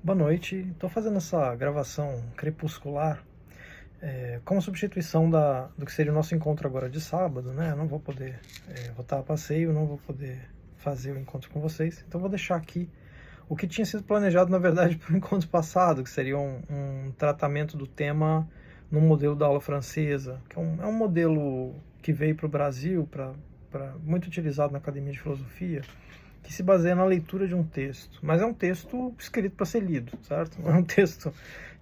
Boa noite, estou fazendo essa gravação crepuscular como substituição do que seria o nosso encontro agora de sábado, né? Eu não vou poder voltar a passeio, não vou poder fazer o encontro com vocês, então vou deixar aqui o que tinha sido planejado, na verdade, para o encontro passado, que seria um tratamento do tema no modelo da aula francesa, que é um modelo que veio para o Brasil, muito utilizado na Academia de Filosofia, que se baseia na leitura de um texto, mas é um texto escrito para ser lido, certo? Não é um texto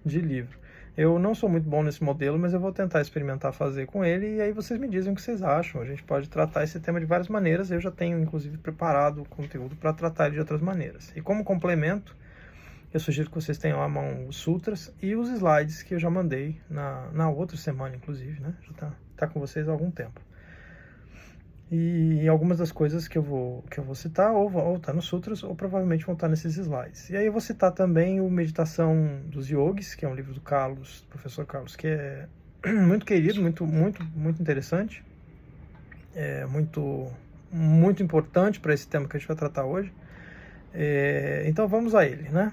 de livro. Eu não sou muito bom nesse modelo, mas eu vou tentar experimentar fazer com ele, e aí vocês me dizem o que vocês acham. A gente pode tratar esse tema de várias maneiras, eu já tenho inclusive preparado o conteúdo para tratar ele de outras maneiras. E como complemento, eu sugiro que vocês tenham à mão os sutras e os slides que eu já mandei na outra semana, inclusive, né? Já tá com vocês há algum tempo. E algumas das coisas que eu vou citar ou tá nos sutras ou provavelmente vão estar nesses slides. E aí eu vou citar também o Meditação dos Yogis, que é um livro do professor Carlos, que é muito querido, muito interessante, muito importante para esse tema que a gente vai tratar hoje. Então vamos a ele, né?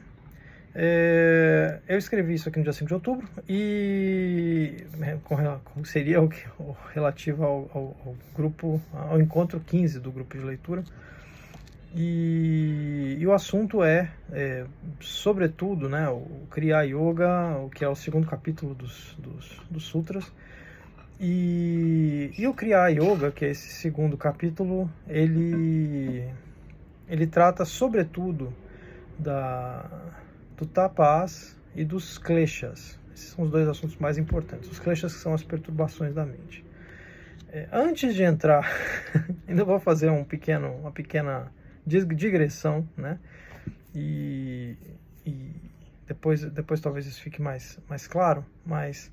Eu escrevi isso aqui no dia 5 de outubro e seria o relativo ao grupo, ao encontro 15 do grupo de leitura. E o assunto sobretudo, né, o Kriya Yoga, o que é o segundo capítulo dos sutras. E o Kriya Yoga, que é esse segundo capítulo, ele trata sobretudo do tapas e dos kleshas. Esses são os dois assuntos mais importantes. Os kleshas, que são as perturbações da mente. Antes de entrar, ainda vou fazer uma pequena digressão, né? E depois talvez isso fique mais claro, mas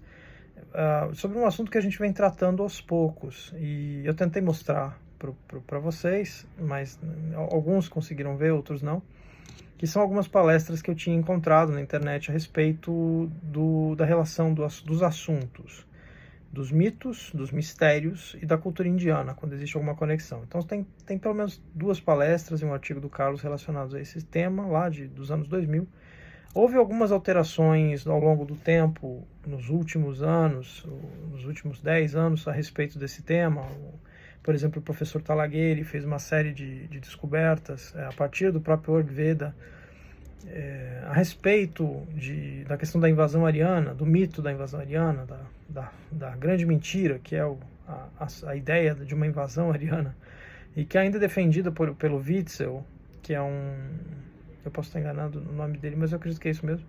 sobre um assunto que a gente vem tratando aos poucos. E eu tentei mostrar para vocês, mas alguns conseguiram ver, outros não, que são algumas palestras que eu tinha encontrado na internet a respeito da relação dos assuntos, dos mitos, dos mistérios e da cultura indiana, quando existe alguma conexão. Então tem pelo menos 2 palestras e um artigo do Carlos relacionados a esse tema, lá dos anos 2000. Houve algumas alterações ao longo do tempo, nos últimos anos, nos últimos 10 anos, a respeito desse tema. Por exemplo, o professor Talageri fez uma série de descobertas a partir do próprio Ayurveda a respeito da questão da invasão ariana, do mito da invasão ariana, da grande mentira, que é a ideia de uma invasão ariana, e que ainda é defendida pelo Witzel, que é eu posso estar enganado no nome dele, mas eu acredito que é isso mesmo,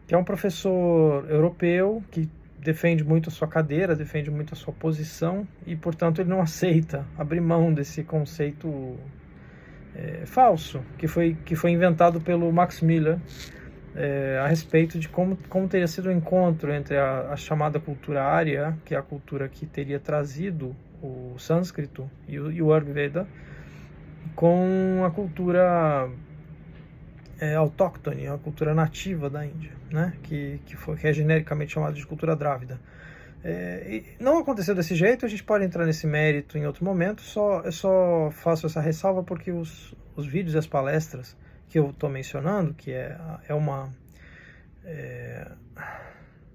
que é um professor europeu que defende muito a sua cadeira, defende muito a sua posição, e portanto ele não aceita abrir mão desse conceito falso que foi inventado pelo Max Miller a respeito de como teria sido o encontro entre a chamada cultura Arya, que é a cultura que teria trazido o sânscrito e o Ayurveda, com a cultura autóctone, a cultura nativa da Índia, né? que é genericamente chamada de cultura drávida. Não aconteceu desse jeito, a gente pode entrar nesse mérito em outro momento, eu só faço essa ressalva porque os vídeos e as palestras que eu estou mencionando, que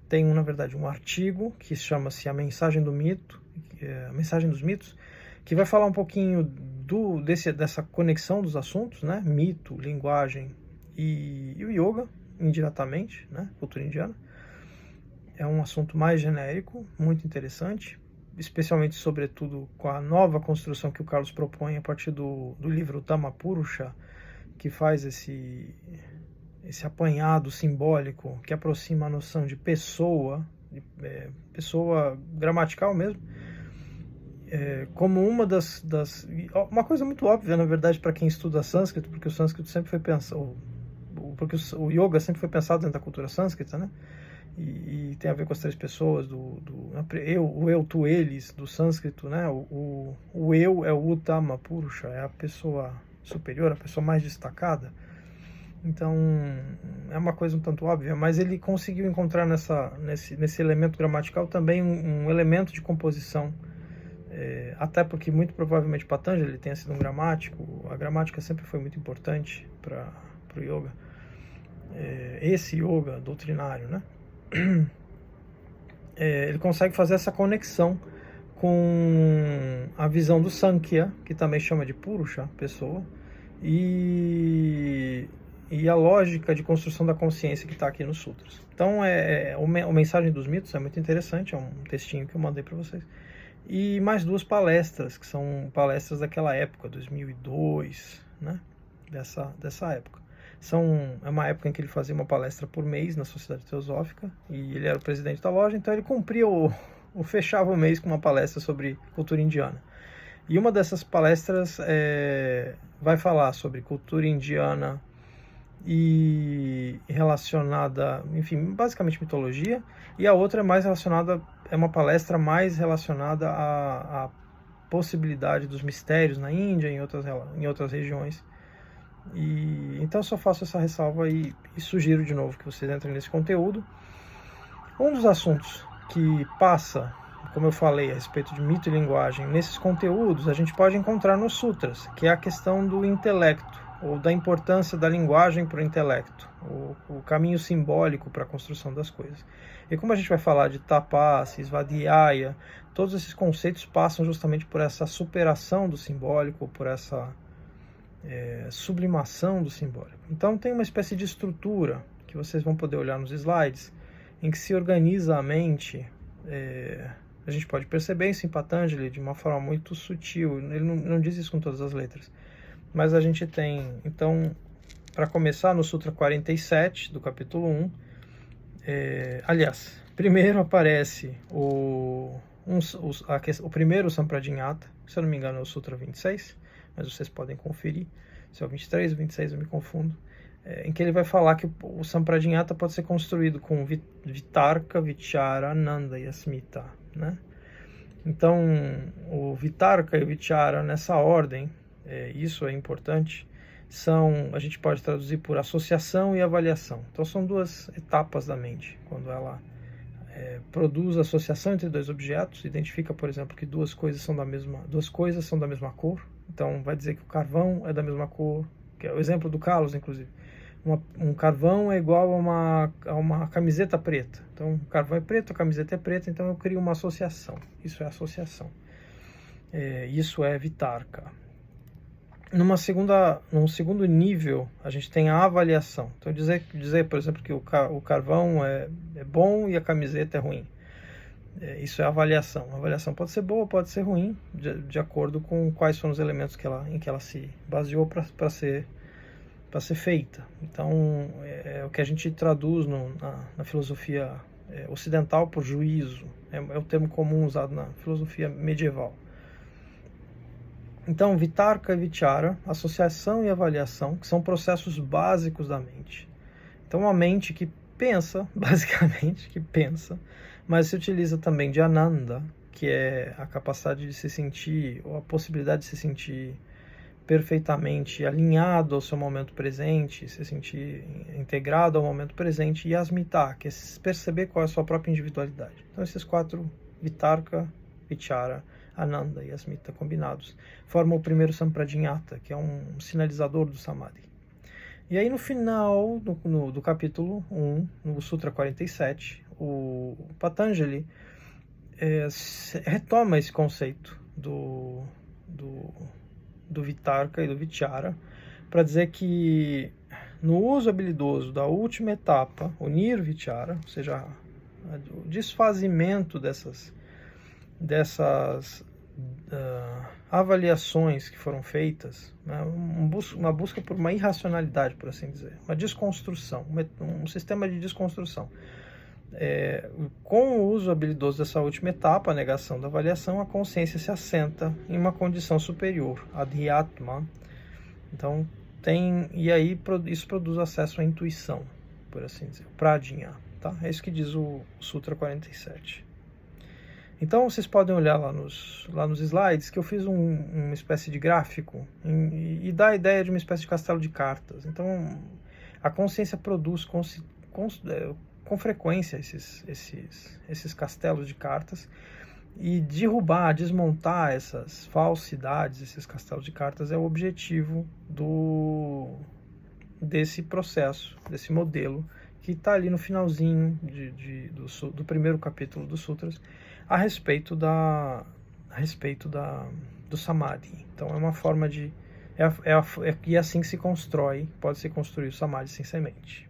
tem na verdade um artigo que chama-se A Mensagem do Mito, a Mensagem dos Mitos, que vai falar um pouquinho dessa conexão dos assuntos, né? Mito, linguagem e o yoga, indiretamente, né? Cultura indiana. É um assunto mais genérico, muito interessante, especialmente, sobretudo, com a nova construção que o Carlos propõe a partir do livro Dhammapurusha, que faz esse apanhado simbólico que aproxima a noção de pessoa gramatical mesmo, como uma uma coisa muito óbvia, na verdade, para quem estuda sânscrito, porque o sânscrito sempre foi pensado, porque o yoga sempre foi pensado dentro da cultura sânscrita, né? E tem a ver com as 3 pessoas o eu, tu, eles do sânscrito, né? O eu é o Uttama Purusha, é a pessoa superior, a pessoa mais destacada. Então é uma coisa um tanto óbvia, mas ele conseguiu encontrar nesse elemento gramatical também um elemento de composição, até porque muito provavelmente Patanjali tenha sido um gramático. A gramática sempre foi muito importante para o yoga. esse yoga doutrinário, né? Ele consegue fazer essa conexão com a visão do Sankhya, que também chama de Purusha, pessoa, e a lógica de construção da consciência que está aqui nos sutras. Então, a Mensagem dos Mitos é muito interessante, é um textinho que eu mandei para vocês. E mais 2 palestras, que são palestras daquela época, 2002, né? Dessa época. É uma época em que ele fazia uma palestra por mês na Sociedade Teosófica, e ele era o presidente da loja, então ele cumpria fechava o mês com uma palestra sobre cultura indiana. E uma dessas palestras vai falar sobre cultura indiana e relacionada, enfim, basicamente mitologia, e a outra é uma palestra mais relacionada à possibilidade dos mistérios na Índia e em outras regiões. Então eu só faço essa ressalva e sugiro de novo que vocês entrem nesse conteúdo. Um dos assuntos que passa, como eu falei, a respeito de mito e linguagem, nesses conteúdos a gente pode encontrar nos sutras, que é a questão do intelecto, ou da importância da linguagem para o intelecto, o caminho simbólico para a construção das coisas. E como a gente vai falar de tapas, svadhyaya, todos esses conceitos passam justamente por essa superação do simbólico, por essa sublimação do simbólico. Então tem uma espécie de estrutura que vocês vão poder olhar nos slides, em que se organiza a mente. A gente pode perceber isso em Patanjali de uma forma muito sutil. Ele não diz isso com todas as letras, mas a gente tem, então, para começar, no Sutra 47 do capítulo 1, aliás, primeiro aparece o primeiro Sampradinhata, se eu não me engano é o Sutra 26, mas vocês podem conferir, se é o 23 ou 26 eu me confundo, em que ele vai falar que o Sampradinhata pode ser construído com Vitarka, Vichara, Ananda e Asmita, né? Então, o Vitarka e o Vichara, nessa ordem, isso é importante, a gente pode traduzir por associação e avaliação. Então, são 2 etapas da mente, quando ela produz associação entre 2 objetos, identifica, por exemplo, que 2 coisas são da mesma cor. Então, vai dizer que o carvão é da mesma cor, que é o exemplo do Carlos, inclusive. Um carvão é igual a uma camiseta preta. Então, o carvão é preto, a camiseta é preta, então eu crio uma associação. Isso é associação. Isso é Vitarka. Num segundo nível, a gente tem a avaliação. Então, dizer por exemplo, que o carvão é bom e a camiseta é ruim. Isso é avaliação. A avaliação pode ser boa, pode ser ruim, de acordo com quais foram os elementos em que ela se baseou para ser feita. Então, é o que a gente traduz na filosofia ocidental por juízo. É o termo comum usado na filosofia medieval. Então, Vitarka e Vichara, associação e avaliação, que são processos básicos da mente. Então, a mente que pensa, basicamente, mas se utiliza também de Ananda, que é a capacidade de se sentir, ou a possibilidade de se sentir perfeitamente alinhado ao seu momento presente, se sentir integrado ao momento presente, e Asmita, que é perceber qual é a sua própria individualidade. Então, esses 4, Vitarka, Vichara, Ananda e Asmita combinados, formam o primeiro Sampradinhata, que é um sinalizador do Samadhi. E aí no final do capítulo 1, no Sutra 47, o Patanjali retoma esse conceito do Vitarka e do Vichara, para dizer que no uso habilidoso da última etapa, o Nirvichara, ou seja, o desfazimento dessas avaliações que foram feitas, né, uma busca por uma irracionalidade, por assim dizer, uma desconstrução, um sistema de desconstrução. Com o uso habilidoso dessa última etapa, a negação da avaliação, a consciência se assenta em uma condição superior, Adhyatma. Então, e aí isso produz acesso à intuição, por assim dizer, Prajna. Tá? É isso que diz o Sutra 47. Então, vocês podem olhar lá nos slides que eu fiz uma espécie de gráfico e dá a ideia de uma espécie de castelo de cartas. Então, a consciência produz com frequência esses castelos de cartas, e desmontar essas falsidades, esses castelos de cartas, é o objetivo desse processo, desse modelo que está ali no finalzinho do primeiro capítulo dos Sutras, a respeito do Samadhi. Então é uma forma de... E assim que se constrói, pode-se construir o Samadhi sem semente.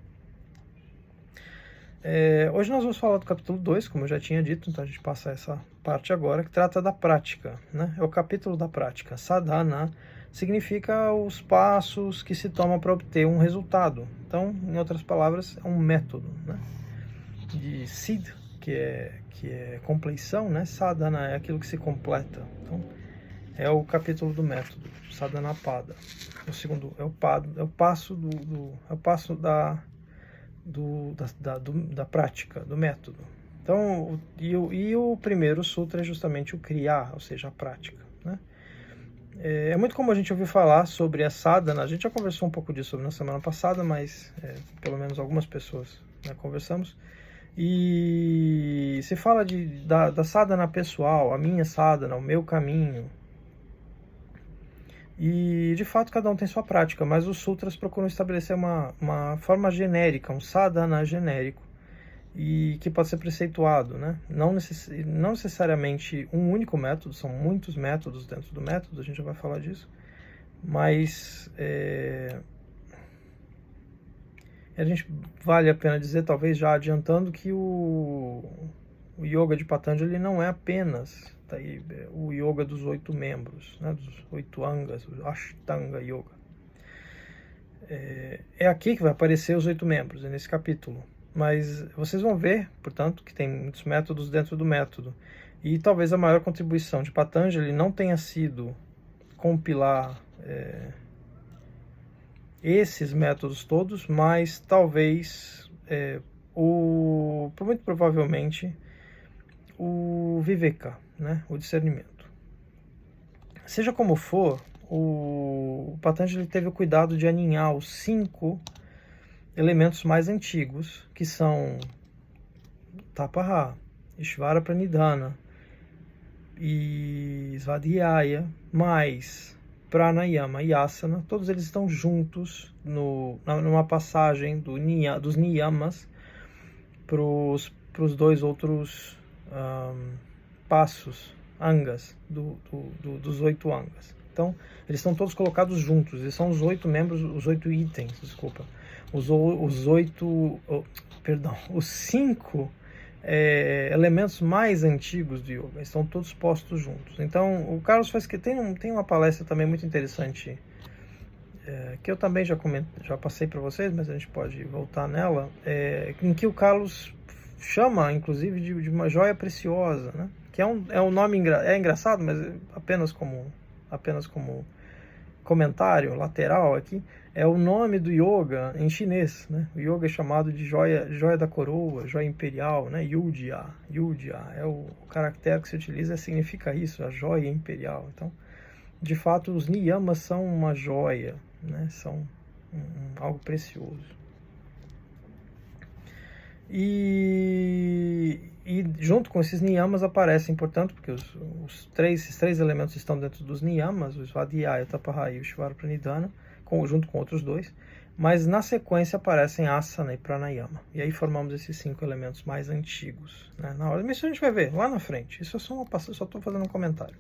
Hoje nós vamos falar do capítulo 2, como eu já tinha dito, então a gente passa essa parte agora, que trata da prática, né? É o capítulo da prática. Sadhana significa os passos que se tomam para obter um resultado. Então, em outras palavras, é um método, né? De Siddh, que é compleição, né? Sadhana é aquilo que se completa. Então, é o capítulo do método, Sadhanapada. O segundo é o passo da prática, do método. Então, o primeiro sutra é justamente o Kriya, ou seja, a prática, né? É muito comum a gente ouvir falar sobre a sadhana. A gente já conversou um pouco disso na semana passada, mas pelo menos algumas pessoas, né, conversamos. E se fala da sadhana pessoal, a minha sadhana, o meu caminho. E de fato cada um tem sua prática, mas os sutras procuram estabelecer uma forma genérica, um sadhana genérico, e que pode ser preceituado, né? Não necessariamente um único método, são muitos métodos dentro do método, a gente já vai falar disso, mas a gente vale a pena dizer, talvez já adiantando, que o yoga de Patanjali não é apenas o yoga dos 8 membros, né, dos 8 angas, o Ashtanga Yoga. É aqui que vai aparecer os 8 membros, é nesse capítulo. Mas vocês vão ver, portanto, que tem muitos métodos dentro do método. E talvez a maior contribuição de Patanjali não tenha sido compilar esses métodos todos, mas talvez, muito provavelmente, o Viveka, né, o discernimento. Seja como for, o Patanjali teve o cuidado de aninhar os 5 elementos mais antigos, que são Tapaha, Ishvara Pranidhana e Svadhyaya, mais Pranayama e Asana. Todos eles estão juntos numa passagem dos Niyamas para os 2 outros passos, Angas, dos 8 Angas. Então, eles estão todos colocados juntos, eles são os 8 membros, os 8 itens, desculpa. Os 5 elementos mais antigos do yoga estão todos postos juntos. Então, o Carlos tem uma palestra também muito interessante, que eu também já passei para vocês, mas a gente pode voltar nela, em que o Carlos chama, inclusive, de uma joia preciosa, né? Que é um nome engraçado, mas apenas como comentário lateral aqui, é o nome do yoga em chinês, né? O yoga é chamado de joia da coroa, joia imperial, né? Yudhya é o caractere que se utiliza, significa isso, a joia imperial. Então, de fato, os niyamas são uma joia, né? São algo precioso. E junto com esses niyamas aparecem, portanto, porque esses 3 elementos estão dentro dos niyamas, o Svadhyaya, o Tapaha e o Ishvara Pranidhana, junto com outros 2, mas na sequência aparecem Asana e Pranayama. E aí formamos esses 5 elementos mais antigos, né, na ordem. Mas isso a gente vai ver lá na frente. Isso é só só estou fazendo um comentário.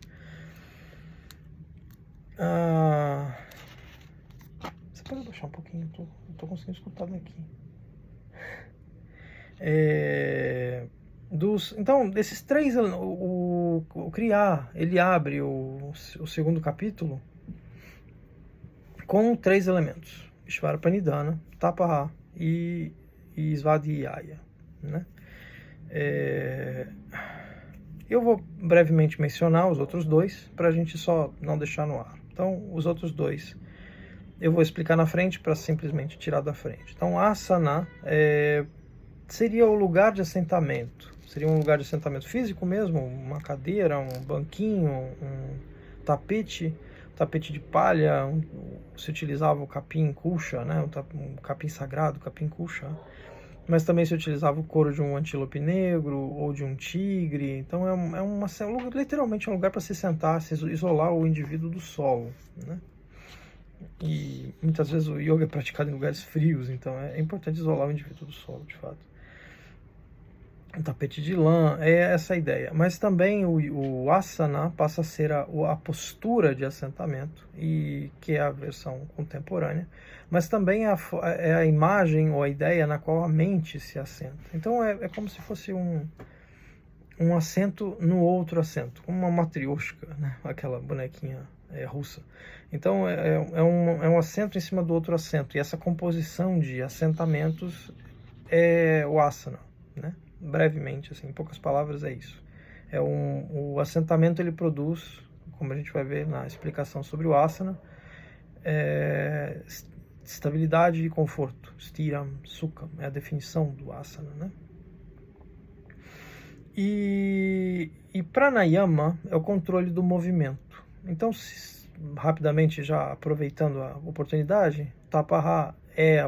Você pode baixar um pouquinho? Não estou conseguindo escutar daqui. Então, desses 3, o Kriya, ele abre o segundo capítulo com 3 elementos: Ishvara Pranidhana, Tapaha e Svadhyaya, né? Eu vou brevemente mencionar os outros 2 para a gente só não deixar no ar. Então, os outros 2 eu vou explicar na frente para simplesmente tirar da frente. Então, Asana seria o lugar de assentamento. Seria um lugar de assentamento físico mesmo, uma cadeira, um banquinho, um tapete de palha. Se utilizava o capim kucha, né? Um capim sagrado, capim kucha. Mas também se utilizava o couro de um antílope negro ou de um tigre. Então literalmente um lugar para se sentar, se isolar o indivíduo do solo, né? e muitas vezes o yoga é praticado em lugares frios, então é importante isolar o indivíduo do solo, de fato. Um tapete de lã, é essa a ideia. Mas também o asana passa a ser a postura de assentamento, e que é a versão contemporânea, mas também é a imagem ou a ideia na qual a mente se assenta. Então é como se fosse um assento no outro assento, como uma matrioshka, né? Aquela bonequinha russa. Então é um assento em cima do outro assento, e essa composição de assentamentos é o asana, né? Brevemente, assim, em poucas palavras, é isso. O assentamento, ele produz, como a gente vai ver na explicação sobre o asana, estabilidade e conforto. Stiram, sukham, é a definição do asana, né? E pranayama é o controle do movimento. Então, rapidamente, já aproveitando a oportunidade, tapaha é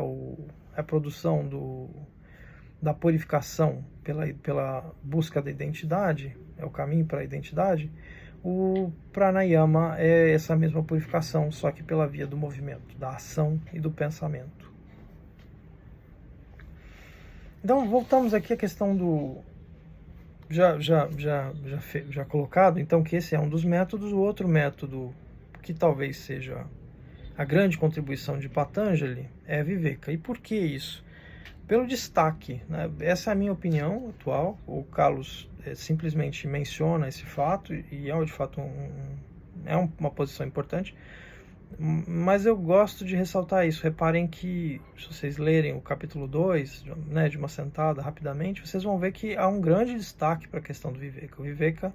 a produção da purificação pela busca da identidade, é o caminho para a identidade. O pranayama é essa mesma purificação, só que pela via do movimento, da ação e do pensamento. Então, voltamos aqui à questão do já colocado, então, que esse é um dos métodos. O outro método, que talvez seja a grande contribuição de Patanjali, é Viveka. E por que isso? Pelo destaque, né? Essa é a minha opinião atual. O Carlos simplesmente menciona esse fato, e é de fato uma posição importante, mas eu gosto de ressaltar isso. Reparem que, se vocês lerem o capítulo 2, né, de uma sentada rapidamente, vocês vão ver que há um grande destaque para a questão do Viveka. O Viveka,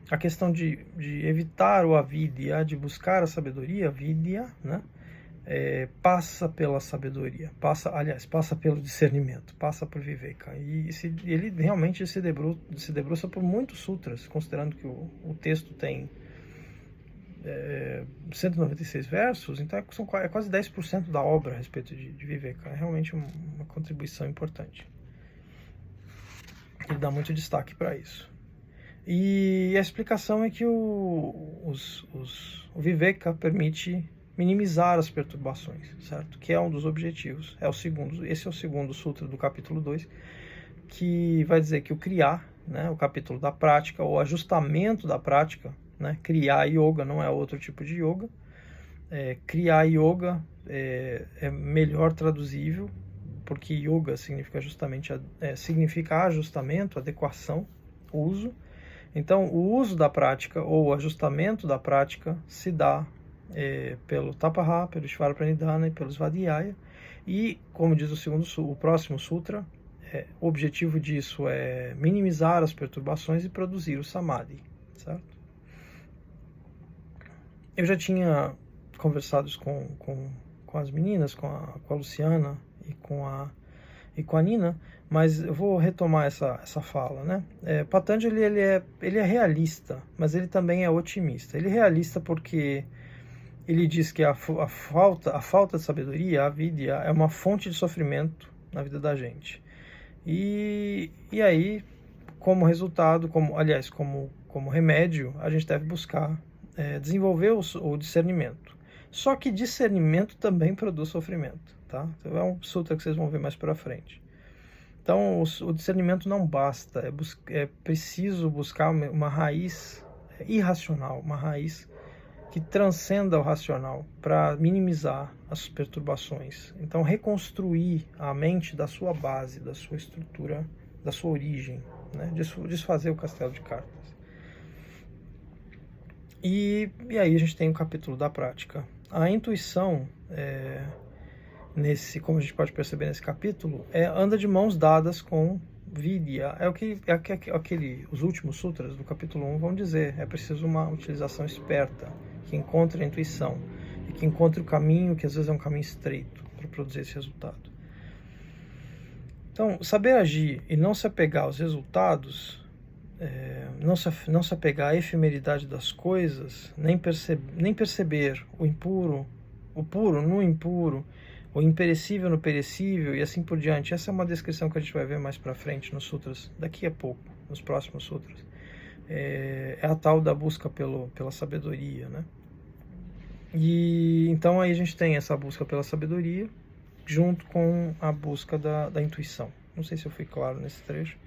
a questão de evitar o avidya, de buscar a sabedoria, vidya, né? Passa pela sabedoria, passa pelo discernimento, passa por Viveka. E ele realmente se debruça por muitos sutras, considerando que o texto tem 196 versos, então é quase 10% da obra a respeito de Viveka. É realmente uma contribuição importante. Ele dá muito destaque para isso. E a explicação é que o Viveka permite minimizar as perturbações, certo? Que é um dos objetivos. Esse é o segundo sutra do capítulo 2, que vai dizer que o criar, né, o capítulo da prática, o ajustamento da prática, né, criar yoga não é outro tipo de yoga. Criar yoga é melhor traduzível, porque yoga significa justamente significa ajustamento, adequação, uso. Então, o uso da prática ou o ajustamento da prática se dá pelo tapaha, pelo Ishvara Pranidhana e pelo Svadhyaya. E, como diz o próximo sutra, o objetivo disso é minimizar as perturbações e produzir o samadhi, certo? Eu já tinha conversado com as meninas, com a Luciana e com a Nina, mas eu vou retomar essa fala, né? Patanjali, ele é realista, mas ele também é otimista. Ele é realista porque ele diz que a falta de sabedoria, a avidya, é uma fonte de sofrimento na vida da gente. E aí, como resultado, como remédio, a gente deve buscar desenvolver o discernimento. Só que discernimento também produz sofrimento, tá? Então, é um sutra que vocês vão ver mais para frente. Então, o discernimento não basta, é preciso buscar uma raiz irracional, uma raiz que transcenda o racional para minimizar as perturbações. Então, reconstruir a mente da sua base, da sua estrutura, da sua origem, né? Desfazer o castelo de cartas. E aí a gente tem o capítulo da prática. A intuição, como a gente pode perceber nesse capítulo, anda de mãos dadas com vidya. Os últimos sutras do capítulo 1 vão dizer, é preciso uma utilização esperta, que encontre a intuição, e que encontre o caminho, que às vezes é um caminho estreito, para produzir esse resultado. Então, saber agir e não se apegar aos resultados, não se apegar à efemeridade das coisas, nem perceber o impuro, o puro no impuro, o imperecível no perecível, e assim por diante. Essa é uma descrição que a gente vai ver mais para frente nos sutras, daqui a pouco, nos próximos sutras. É a tal da busca pela sabedoria, né? E então aí a gente tem essa busca pela sabedoria junto com a busca da intuição. Não sei se eu fui claro nesse trecho,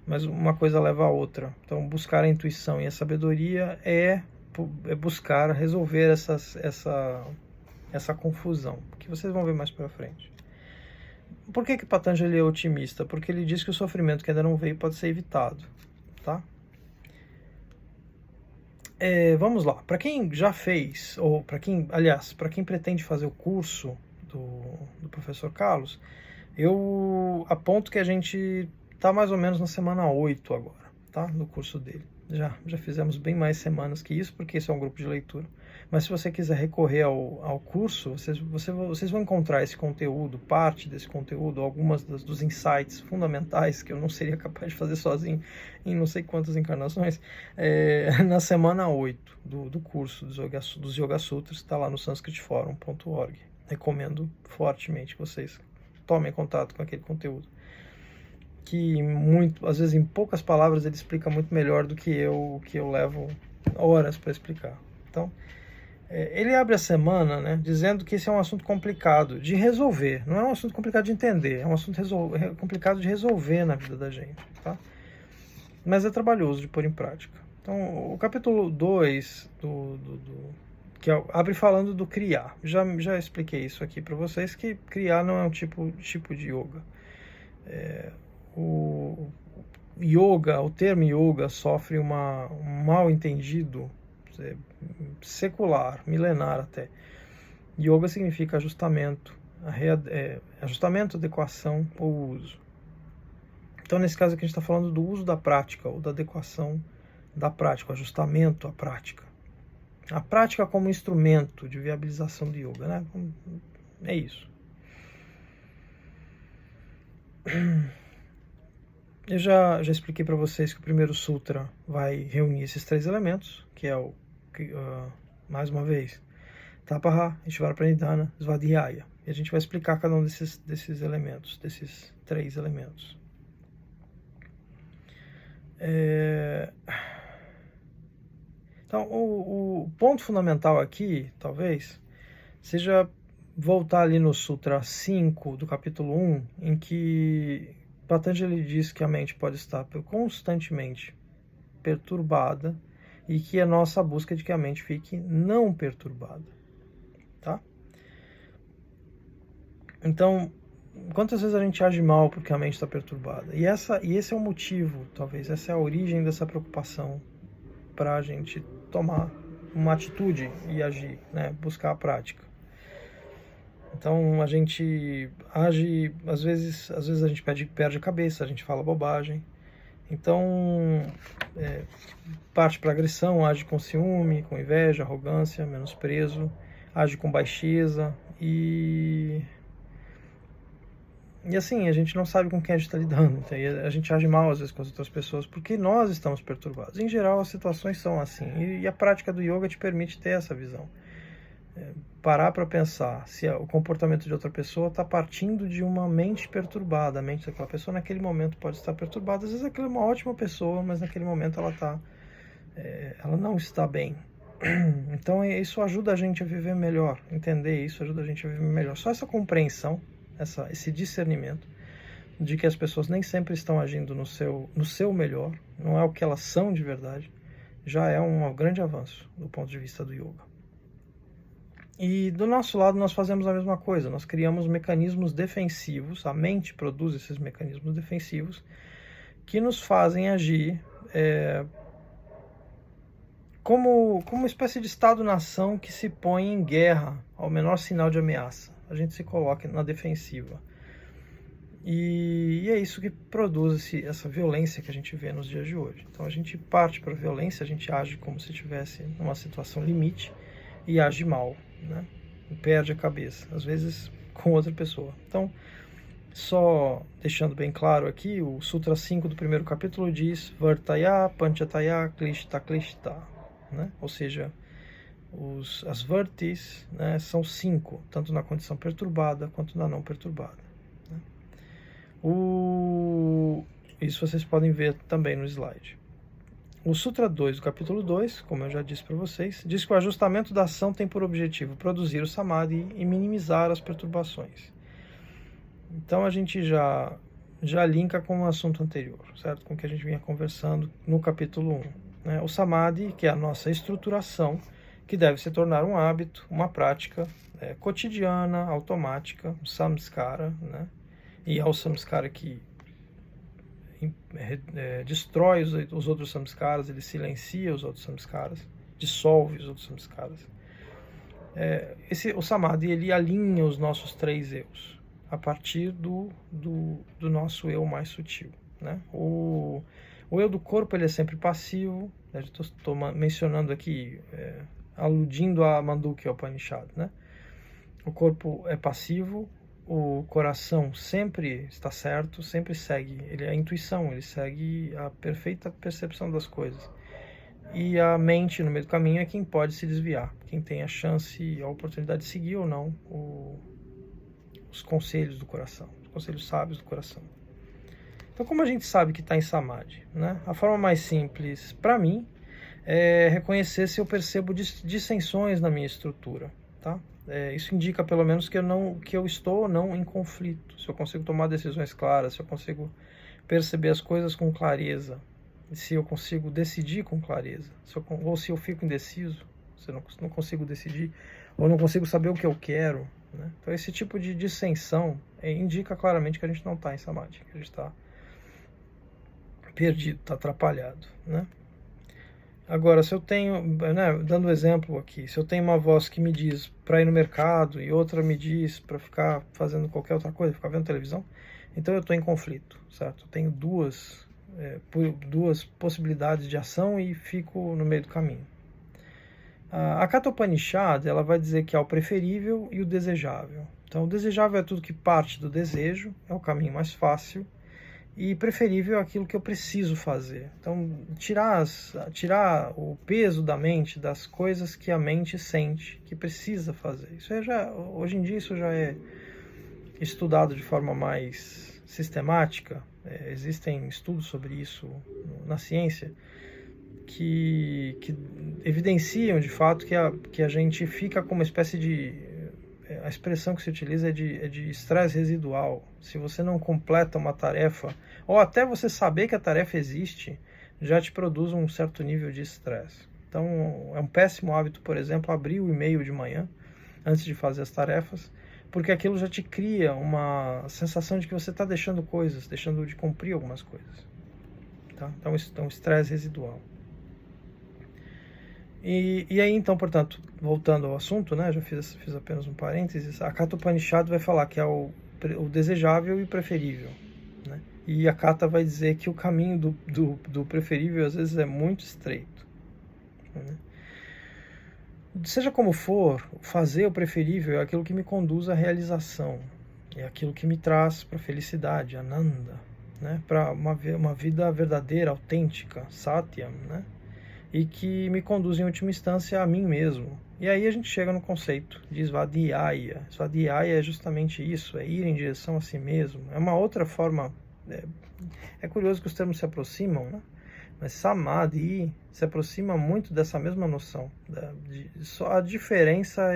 mas uma coisa leva a outra. Então buscar a intuição e a sabedoria é buscar resolver essa confusão, que vocês vão ver mais para frente. Por que Patanjali é otimista? Porque ele diz que o sofrimento que ainda não veio pode ser evitado, tá? Vamos lá. Para quem já fez, ou para quem pretende fazer o curso do professor Carlos, eu aponto que a gente está mais ou menos na semana 8 agora, tá? No curso dele. Já fizemos bem mais semanas que isso, porque isso é um grupo de leitura. Mas se você quiser recorrer ao curso, vocês vão encontrar esse conteúdo, parte desse conteúdo, algumas dos insights fundamentais que eu não seria capaz de fazer sozinho em não sei quantas encarnações, na semana 8 do curso dos Yoga Sutras, está lá no sanskritforum.org. Recomendo fortemente que vocês tomem contato com aquele conteúdo, que às vezes em poucas palavras ele explica muito melhor do que eu levo horas para explicar. Então, ele abre a semana, né, dizendo que esse é um assunto complicado de resolver, não é um assunto complicado de entender, é um assunto complicado de resolver na vida da gente, tá? Mas é trabalhoso de pôr em prática. Então, o capítulo 2 que abre falando do criar. Já expliquei isso aqui para vocês, que criar não é um tipo de yoga. O termo yoga sofre um mal entendido secular, milenar até. Yoga significa ajustamento, ajustamento, adequação ou uso. Então, nesse caso aqui, a gente está falando do uso da prática, ou da adequação da prática, o ajustamento à prática. A prática como instrumento de viabilização do yoga, né? É isso. Eu já expliquei para vocês que o primeiro sutra vai reunir esses 3 elementos, que é mais uma vez, Tapaha, Ishvara Pranidhana, Svadhyaya. E a gente vai explicar cada um desses elementos, desses 3 elementos. Então, o ponto fundamental aqui, talvez, seja voltar ali no Sutra 5 do capítulo 1, em que Patanjali diz que a mente pode estar constantemente perturbada e que a nossa busca é de que a mente fique não perturbada, tá? Então, quantas vezes a gente age mal porque a mente está perturbada? E esse é o motivo, talvez, essa é a origem dessa preocupação para a gente tomar uma atitude e agir, né? Buscar a prática. Então a gente age, às vezes a gente perde a cabeça, a gente fala bobagem. Então parte para agressão, age com ciúme, com inveja, arrogância, menosprezo, age com baixeza e assim, a gente não sabe com quem a gente está lidando. Então, a gente age mal às vezes com as outras pessoas porque nós estamos perturbados. Em geral as situações são assim, e a prática do yoga te permite ter essa visão. Parar para pensar se o comportamento de outra pessoa está partindo de uma mente perturbada. A mente daquela pessoa naquele momento pode estar perturbada. Às vezes aquela é uma ótima pessoa, mas naquele momento ela não está bem. Então isso ajuda a gente a viver melhor. Entender isso ajuda a gente a viver melhor. Só essa compreensão, esse discernimento de que as pessoas nem sempre estão agindo no seu melhor, não é o que elas são de verdade, já é um grande avanço do ponto de vista do yoga. E do nosso lado nós fazemos a mesma coisa, nós criamos mecanismos defensivos, a mente produz esses mecanismos defensivos que nos fazem agir como uma espécie de Estado-nação que se põe em guerra ao menor sinal de ameaça. A gente se coloca na defensiva. E é isso que produz essa violência que a gente vê nos dias de hoje. Então a gente parte para a violência, a gente age como se estivesse numa situação limite e age mal, né? E perde a cabeça, às vezes com outra pessoa. Então, só deixando bem claro aqui, o Sutra 5 do primeiro capítulo diz Vartaya, Panchataya, Klishta, Klishta, né? Ou seja, as Vartis, né, são 5, tanto na condição perturbada quanto na não perturbada, né? Isso vocês podem ver também no slide. O Sutra 2, do capítulo 2, como eu já disse para vocês, diz que o ajustamento da ação tem por objetivo produzir o Samadhi e minimizar as perturbações. Então a gente já linka com o assunto anterior, certo? Com o que a gente vinha conversando no capítulo 1. Né? O Samadhi, que é a nossa estruturação, que deve se tornar um hábito, uma prática cotidiana, automática, um samskara, né? E é o samskara que destrói os outros samskaras, ele silencia os outros samskaras, dissolve os outros samskaras. O Samadhi, ele alinha os nossos 3 eus, a partir do nosso eu mais sutil. Né? O eu do corpo, ele é sempre passivo, né? Estou mencionando aqui, aludindo a Mandukya Upanishad, né? O corpo é passivo, o coração sempre está certo, sempre segue, ele é a intuição, ele segue a perfeita percepção das coisas. E a mente, no meio do caminho, é quem pode se desviar, quem tem a chance, a oportunidade de seguir ou não os conselhos do coração, os conselhos sábios do coração. Então, como a gente sabe que está em Samadhi, né? A forma mais simples, para mim, é reconhecer se eu percebo dissensões na minha estrutura, tá? Isso indica, pelo menos, que eu estou ou não em conflito, se eu consigo tomar decisões claras, se eu consigo perceber as coisas com clareza, se eu consigo decidir com clareza, ou se eu fico indeciso, se eu não consigo decidir, ou não consigo saber o que eu quero. Né? Então, esse tipo de dissensão indica claramente que a gente não está em Samadhi, que a gente está perdido, está atrapalhado. Né? Agora, se eu tenho, né, dando exemplo aqui, se eu tenho uma voz que me diz para ir no mercado e outra me diz para ficar fazendo qualquer outra coisa, ficar vendo televisão, então eu estou em conflito, certo? Eu tenho duas possibilidades de ação e fico no meio do caminho. A Katha Upanishad, ela vai dizer que há o preferível e o desejável. Então, o desejável é tudo que parte do desejo, é o caminho mais fácil, e preferível é aquilo que eu preciso fazer. Então, tirar o peso da mente das coisas que a mente sente, que precisa fazer. Hoje em dia isso já é estudado de forma mais sistemática. Existem estudos sobre isso na ciência que evidenciam de fato que a gente fica com uma espécie de... A expressão que se utiliza é de estresse residual. Se você não completa uma tarefa, ou até você saber que a tarefa existe, já te produz um certo nível de estresse. Então, é um péssimo hábito, por exemplo, abrir o e-mail de manhã, antes de fazer as tarefas, porque aquilo já te cria uma sensação de que você está deixando de cumprir algumas coisas. Tá? Então, isso é um estresse residual. E aí, então, portanto, voltando ao assunto, né, já fiz apenas um parênteses, a Katha Upanishad vai falar que é o desejável e preferível. Né? E a Katha vai dizer que o caminho do preferível, às vezes, é muito estreito. Né? Seja como for, fazer o preferível é aquilo que me conduz à realização, é aquilo que me traz para a felicidade, ananda, né? Para uma vida verdadeira, autêntica, satyam, né? E que me conduz em última instância a mim mesmo. E aí a gente chega no conceito de Svadhyaya. Svadhyaya é justamente isso, é ir em direção a si mesmo. É uma outra forma... É curioso que os termos se aproximam, né? Mas Samadhi se aproxima muito dessa mesma noção. Só a diferença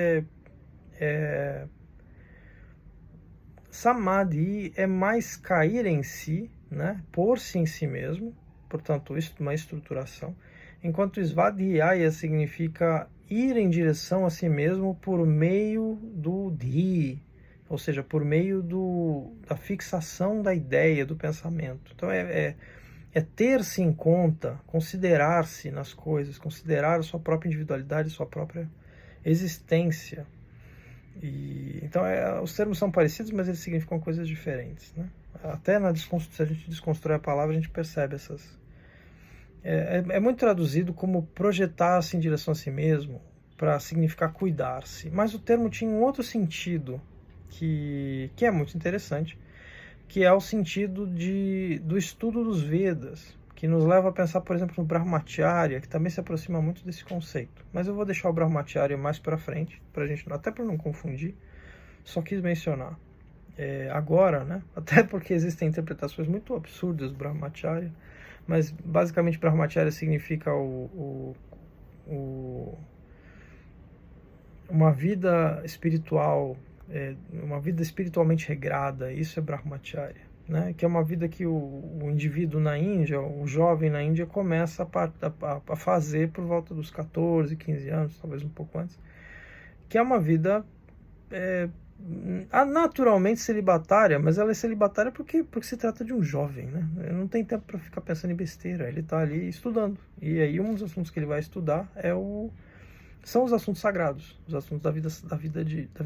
Samadhi é mais cair em si, né? Pôr-se em si mesmo, portanto, uma estruturação. Enquanto Svadhyaya significa ir em direção a si mesmo por meio do Dhi, ou seja, por meio da fixação da ideia, do pensamento. Então é ter-se em conta, considerar-se nas coisas, considerar a sua própria individualidade, a sua própria existência. Então os termos são parecidos, mas eles significam coisas diferentes. Né? Até se a gente desconstrói a palavra, a gente percebe essas... É muito traduzido como projetar-se em direção a si mesmo, para significar cuidar-se. Mas o termo tinha um outro sentido, que é muito interessante, que é o sentido do estudo dos Vedas, que nos leva a pensar, por exemplo, no Brahmacharya, que também se aproxima muito desse conceito. Mas eu vou deixar o Brahmacharya mais para frente, até para não confundir, só quis mencionar. Agora, né? Até porque existem interpretações muito absurdas do Brahmacharya, mas basicamente Brahmacharya significa uma vida espiritual, uma vida espiritualmente regrada. Isso é Brahmacharya, né? Que é uma vida que o indivíduo na Índia, o jovem na Índia, começa a fazer por volta dos 14, 15 anos, talvez um pouco antes, que é uma vida naturalmente celibatária, mas ela é celibatária porque se trata de um jovem, né? Ele não tem tempo para ficar pensando em besteira, ele está ali estudando. E aí um dos assuntos que ele vai estudar são os assuntos sagrados, os assuntos da vida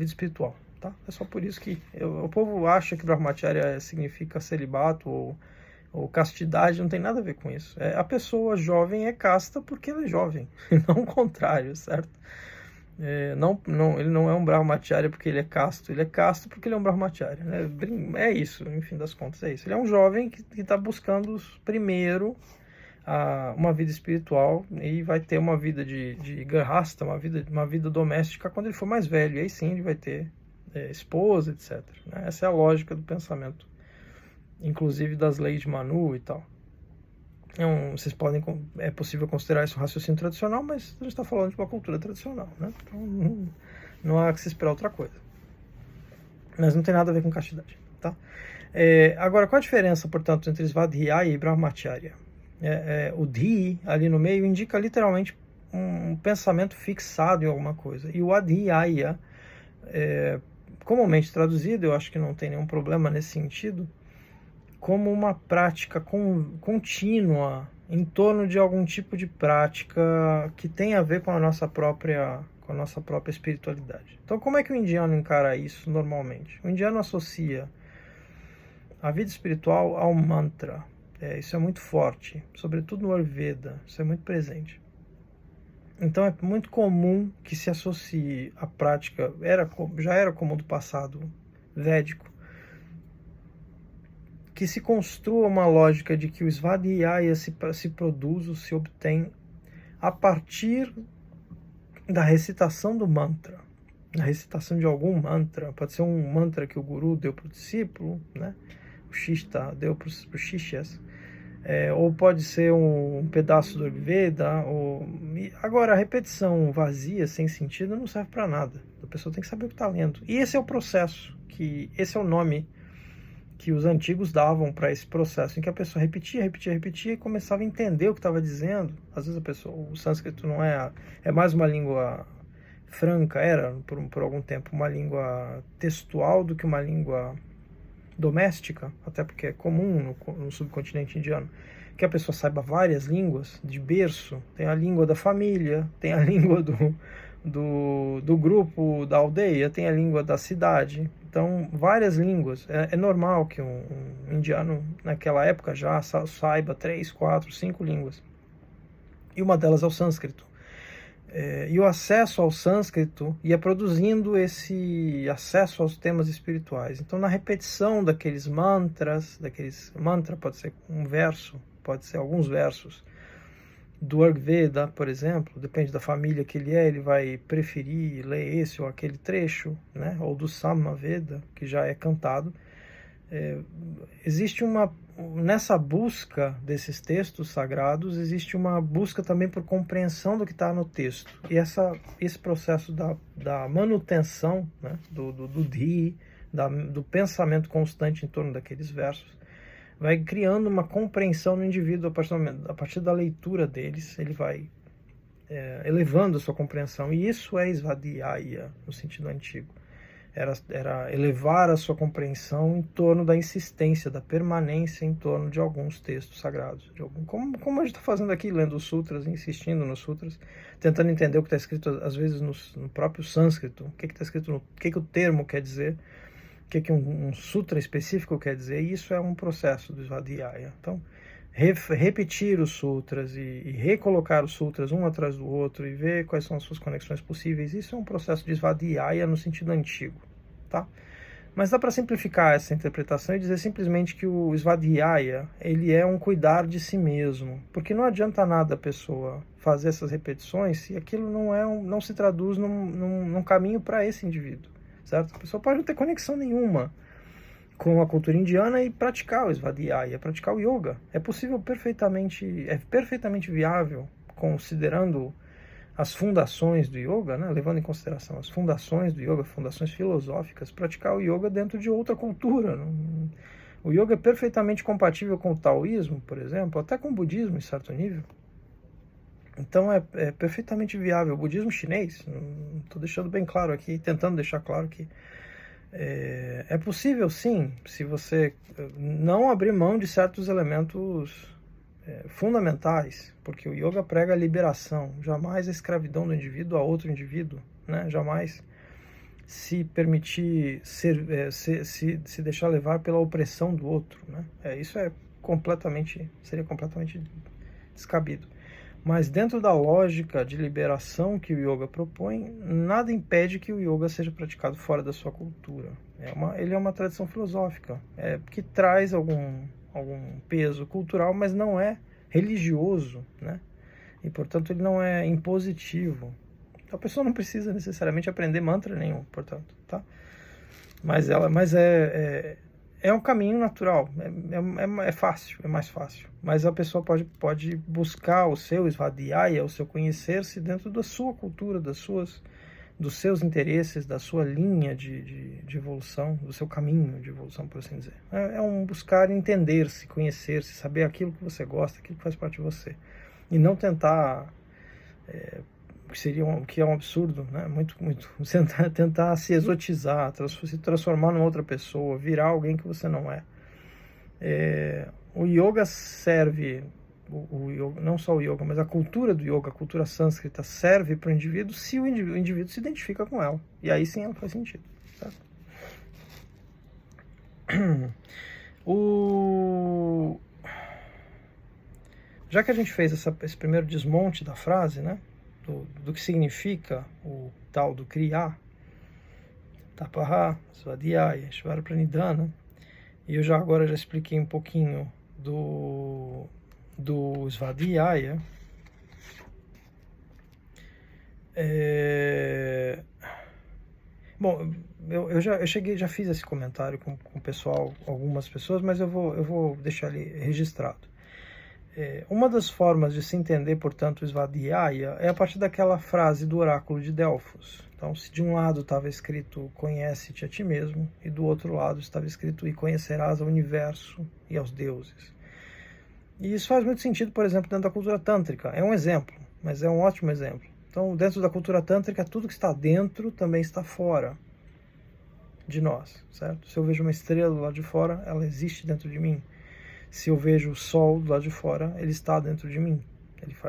espiritual, tá? É só por isso que o povo acha que Brahmacharya significa celibato ou castidade, não tem nada a ver com isso. A pessoa jovem é casta porque ela é jovem, não o contrário, certo? Ele não é um Brahmacharya porque ele é casto porque ele é um Brahmacharya, né? É isso, no fim das contas é isso. Ele é um jovem que está buscando primeiro uma vida espiritual e vai ter uma vida de garrasta, uma vida doméstica quando ele for mais velho. E aí sim ele vai ter esposa, etc. Né? Essa é a lógica do pensamento, inclusive das leis de Manu e tal. É possível considerar isso um raciocínio tradicional, mas a gente está falando de uma cultura tradicional, né? Então não há que se esperar outra coisa. Mas não tem nada a ver com castidade, tá? Agora, qual a diferença, portanto, entre Svadhyaya e Brahmacharya? O Dhi, ali no meio, indica literalmente um pensamento fixado em alguma coisa. E o Adhyaya, comumente traduzido, eu acho que não tem nenhum problema nesse sentido, como uma prática contínua em torno de algum tipo de prática que tem a ver com a nossa própria espiritualidade. Então, como é que o indiano encara isso normalmente? O indiano associa a vida espiritual ao mantra. Isso é muito forte, sobretudo no Ayurveda, isso é muito presente. Então é muito comum que se associe a prática, já era comum do passado védico, que se construa uma lógica de que o Svadhyaya se produz ou se obtém a partir da recitação do mantra, da recitação de algum mantra. Pode ser um mantra que o guru deu para o discípulo, né? O Shishta deu para os Shishyas, ou pode ser um pedaço do Ayurveda. Agora, a repetição vazia, sem sentido, não serve para nada. A pessoa tem que saber o que está lendo. E esse é o processo, esse é o nome que os antigos davam para esse processo, em que a pessoa repetia e começava a entender o que estava dizendo. Às vezes o sânscrito não é mais uma língua franca, era por algum tempo uma língua textual do que uma língua doméstica, até porque é comum no subcontinente indiano que a pessoa saiba várias línguas de berço. Tem a língua da família, tem a língua do grupo, da aldeia, tem a língua da cidade. Então, várias línguas. É normal que um indiano, naquela época, já saiba 3, 4, 5 línguas. E uma delas é o sânscrito. E o acesso ao sânscrito ia produzindo esse acesso aos temas espirituais. Então, na repetição daqueles mantras, mantra pode ser um verso, pode ser alguns versos, do Ayurveda, por exemplo, depende da família que ele vai preferir ler esse ou aquele trecho, né? Ou do Samaveda, que já é cantado. Existe nessa busca desses textos sagrados, existe uma busca também por compreensão do que está no texto. E esse processo da manutenção, né? do Dhi, do pensamento constante em torno daqueles versos, vai criando uma compreensão no indivíduo a partir da leitura deles. Ele vai elevando a sua compreensão. E isso é Svadhyaya, no sentido antigo. Era elevar a sua compreensão em torno da insistência, da permanência em torno de alguns textos sagrados. Como a gente está fazendo aqui, lendo os sutras, insistindo nos sutras, tentando entender o que está escrito, às vezes, no próprio sânscrito, o que está escrito, o que o termo quer dizer, o que um sutra específico quer dizer. E isso é um processo do Svadhyaya. Então, repetir os sutras e recolocar os sutras um atrás do outro e ver quais são as suas conexões possíveis, isso é um processo de Svadhyaya no sentido antigo, tá? Mas dá para simplificar essa interpretação e dizer simplesmente que o Svadhyaya, ele é um cuidar de si mesmo, porque não adianta nada a pessoa fazer essas repetições se aquilo não se traduz num caminho para esse indivíduo, certo? A pessoa pode não ter conexão nenhuma com a cultura indiana e praticar o Svadhyaya, praticar o yoga. É possível é perfeitamente viável, considerando as fundações do yoga, né, levando em consideração as fundações do yoga, fundações filosóficas, praticar o yoga dentro de outra cultura. O yoga é perfeitamente compatível com o taoísmo, por exemplo, até com o budismo em certo nível. Então é perfeitamente viável. O budismo chinês, estou deixando bem claro aqui, tentando deixar claro que é possível sim, se você não abrir mão de certos elementos fundamentais, porque o yoga prega a liberação, jamais a escravidão do indivíduo a outro indivíduo, né? Jamais se permitir se deixar levar pela opressão do outro, né? Isso seria completamente descabido. Mas dentro da lógica de liberação que o yoga propõe, nada impede que o yoga seja praticado fora da sua cultura. Ele é uma tradição filosófica, que traz algum peso cultural, mas não é religioso, né? E, portanto, ele não é impositivo. A pessoa não precisa necessariamente aprender mantra nenhum, portanto, tá? Mas é um caminho natural, é fácil, é mais fácil. Mas a pessoa pode buscar o seu Svadhyaya, o seu conhecer-se dentro da sua cultura, dos seus interesses, da sua linha de evolução, do seu caminho de evolução, por assim dizer. É um buscar entender-se, conhecer-se, saber aquilo que você gosta, aquilo que faz parte de você. E não tentar, que é um absurdo, né? Muito, tentar se exotizar, se transformar numa outra pessoa, virar alguém que você não é. O yoga serve, não só o yoga, mas a cultura do yoga, a cultura sânscrita, serve para o indivíduo se o indivíduo se identifica com ela. E aí sim ela faz sentido. Tá? Já que a gente fez esse primeiro desmonte da frase, né, do que significa o tal do Kriya, Tapaha, Svadhyaya, Shvara Pranidhana, e eu agora já expliquei um pouquinho do Svadhyaya. Bom, eu já fiz esse comentário com o pessoal, algumas pessoas, mas eu vou deixar ali registrado. Uma das formas de se entender, portanto, o Svadhyaya é a partir daquela frase do oráculo de Delfos. Então, se de um lado estava escrito conhece-te a ti mesmo, e do outro lado estava escrito e conhecerás ao universo e aos deuses. E isso faz muito sentido, por exemplo, dentro da cultura tântrica. É um exemplo, mas é um ótimo exemplo. Então, dentro da cultura tântrica, tudo que está dentro também está fora de nós, certo? Se eu vejo uma estrela do lado de fora, ela existe dentro de mim. Se eu vejo o sol do lado de fora, ele está dentro de mim.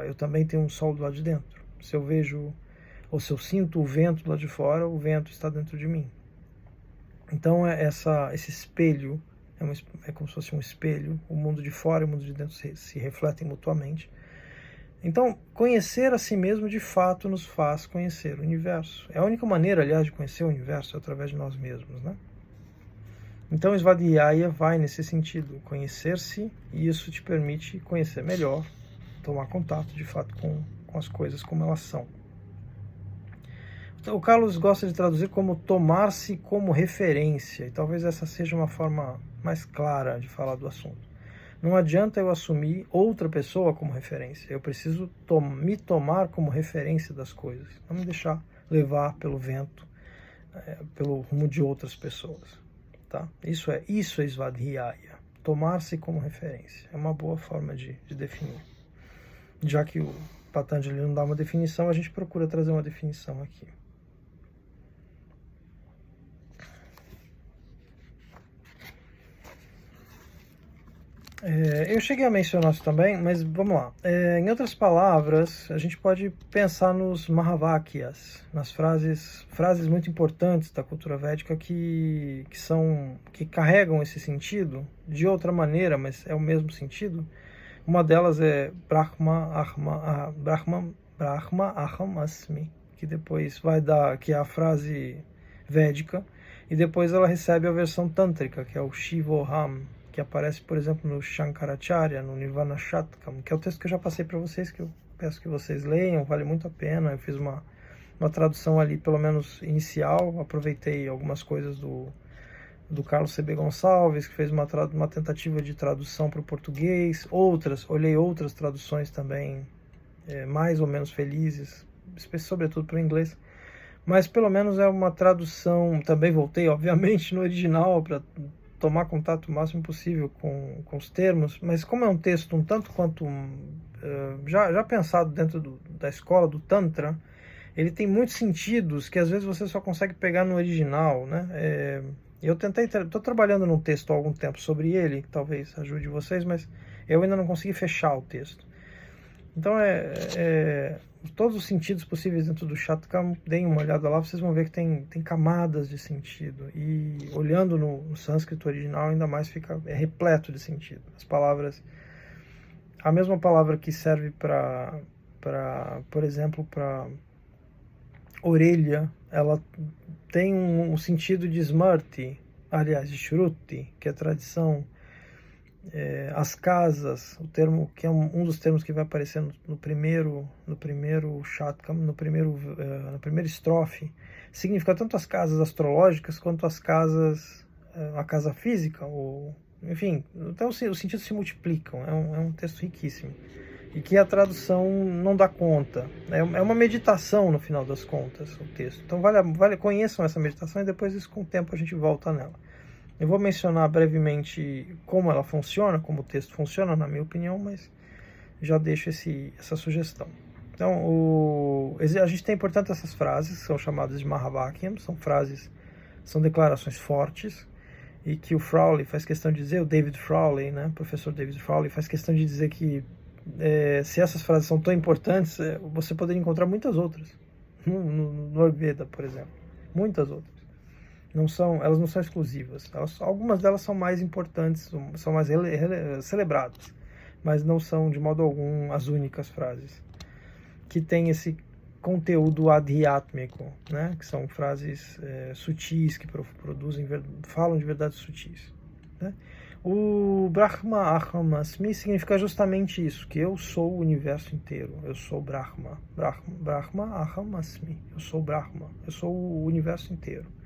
Eu também tenho um sol do lado de dentro. Se eu sinto o vento do lado de fora, o vento está dentro de mim. Então, esse espelho, é como se fosse um espelho, o mundo de fora e o mundo de dentro se refletem mutuamente. Então, conhecer a si mesmo, de fato, nos faz conhecer o universo. É a única maneira, aliás, de conhecer o universo, é através de nós mesmos, né? Então, Svadhyaya vai nesse sentido, conhecer-se, e isso te permite conhecer melhor, tomar contato, de fato, com as coisas como elas são. Então, o Carlos gosta de traduzir como tomar-se como referência, e talvez essa seja uma forma mais clara de falar do assunto. Não adianta eu assumir outra pessoa como referência, eu preciso me tomar como referência das coisas, não me deixar levar pelo vento, pelo rumo de outras pessoas. Tá? Isso é Svadhyaya, tomar-se como referência. É uma boa forma de definir. Já que o Patanjali não dá uma definição, a gente procura trazer uma definição aqui. Eu cheguei a mencionar isso também, mas vamos lá. Em outras palavras, a gente pode pensar nos Mahavakyas, nas frases muito importantes da cultura védica que carregam esse sentido de outra maneira, mas é o mesmo sentido. Uma delas é Brahma Aham Asmi, que depois que é a frase védica, e depois ela recebe a versão tântrica, que é o Shivoham, que aparece, por exemplo, no Shankaracharya, no Nirvana Shatkam, que é o texto que eu já passei para vocês, que eu peço que vocês leiam, vale muito a pena. Eu fiz uma tradução ali, pelo menos inicial, aproveitei algumas coisas do Carlos C.B. Gonçalves, que fez uma tentativa de tradução para o português, olhei outras traduções também, mais ou menos felizes, sobretudo para o inglês, mas pelo menos é uma tradução. Também voltei, obviamente, no original para tomar contato o máximo possível com os termos, mas como é um texto um tanto quanto já pensado dentro da escola do Tantra, ele tem muitos sentidos que às vezes você só consegue pegar no original, né? Eu estou trabalhando num texto há algum tempo sobre ele, que talvez ajude vocês, mas eu ainda não consegui fechar o texto. Então, todos os sentidos possíveis dentro do Shatkam, deem uma olhada lá, vocês vão ver que tem camadas de sentido. E olhando no sânscrito original, ainda mais é repleto de sentido. As palavras, a mesma palavra que serve por exemplo, para orelha, ela tem um sentido de smrti, aliás, de shruti, que é tradição. As casas, o termo que é um dos termos que vai aparecer no primeiro Shatkam, na primeira estrofe, significa tanto as casas astrológicas quanto as casas, a casa física, enfim, então os sentidos se multiplicam. É um texto riquíssimo e que a tradução não dá conta. É uma meditação no final das contas o texto. Então conheçam essa meditação e depois com o tempo a gente volta nela. Eu vou mencionar brevemente como ela funciona, como o texto funciona, na minha opinião, mas já deixo essa sugestão. Então, a gente tem, portanto, essas frases, que são chamadas de Mahavakyam, são declarações fortes, e que o Frawley faz questão de dizer, o David Frawley, né, o professor David Frawley, faz questão de dizer que se essas frases são tão importantes, você poderia encontrar muitas outras, no Ayurveda, por exemplo, muitas outras. Elas não são exclusivas. Algumas delas são mais importantes, são mais celebradas, mas não são de modo algum as únicas frases que têm esse conteúdo adhyatmico, né? Que são frases sutis que falam de verdades sutis, né? O Brahma Aham Asmi significa justamente isso, que eu sou o universo inteiro, eu sou Brahma. Brahma Aham Asmi, eu sou Brahma, eu sou o universo inteiro.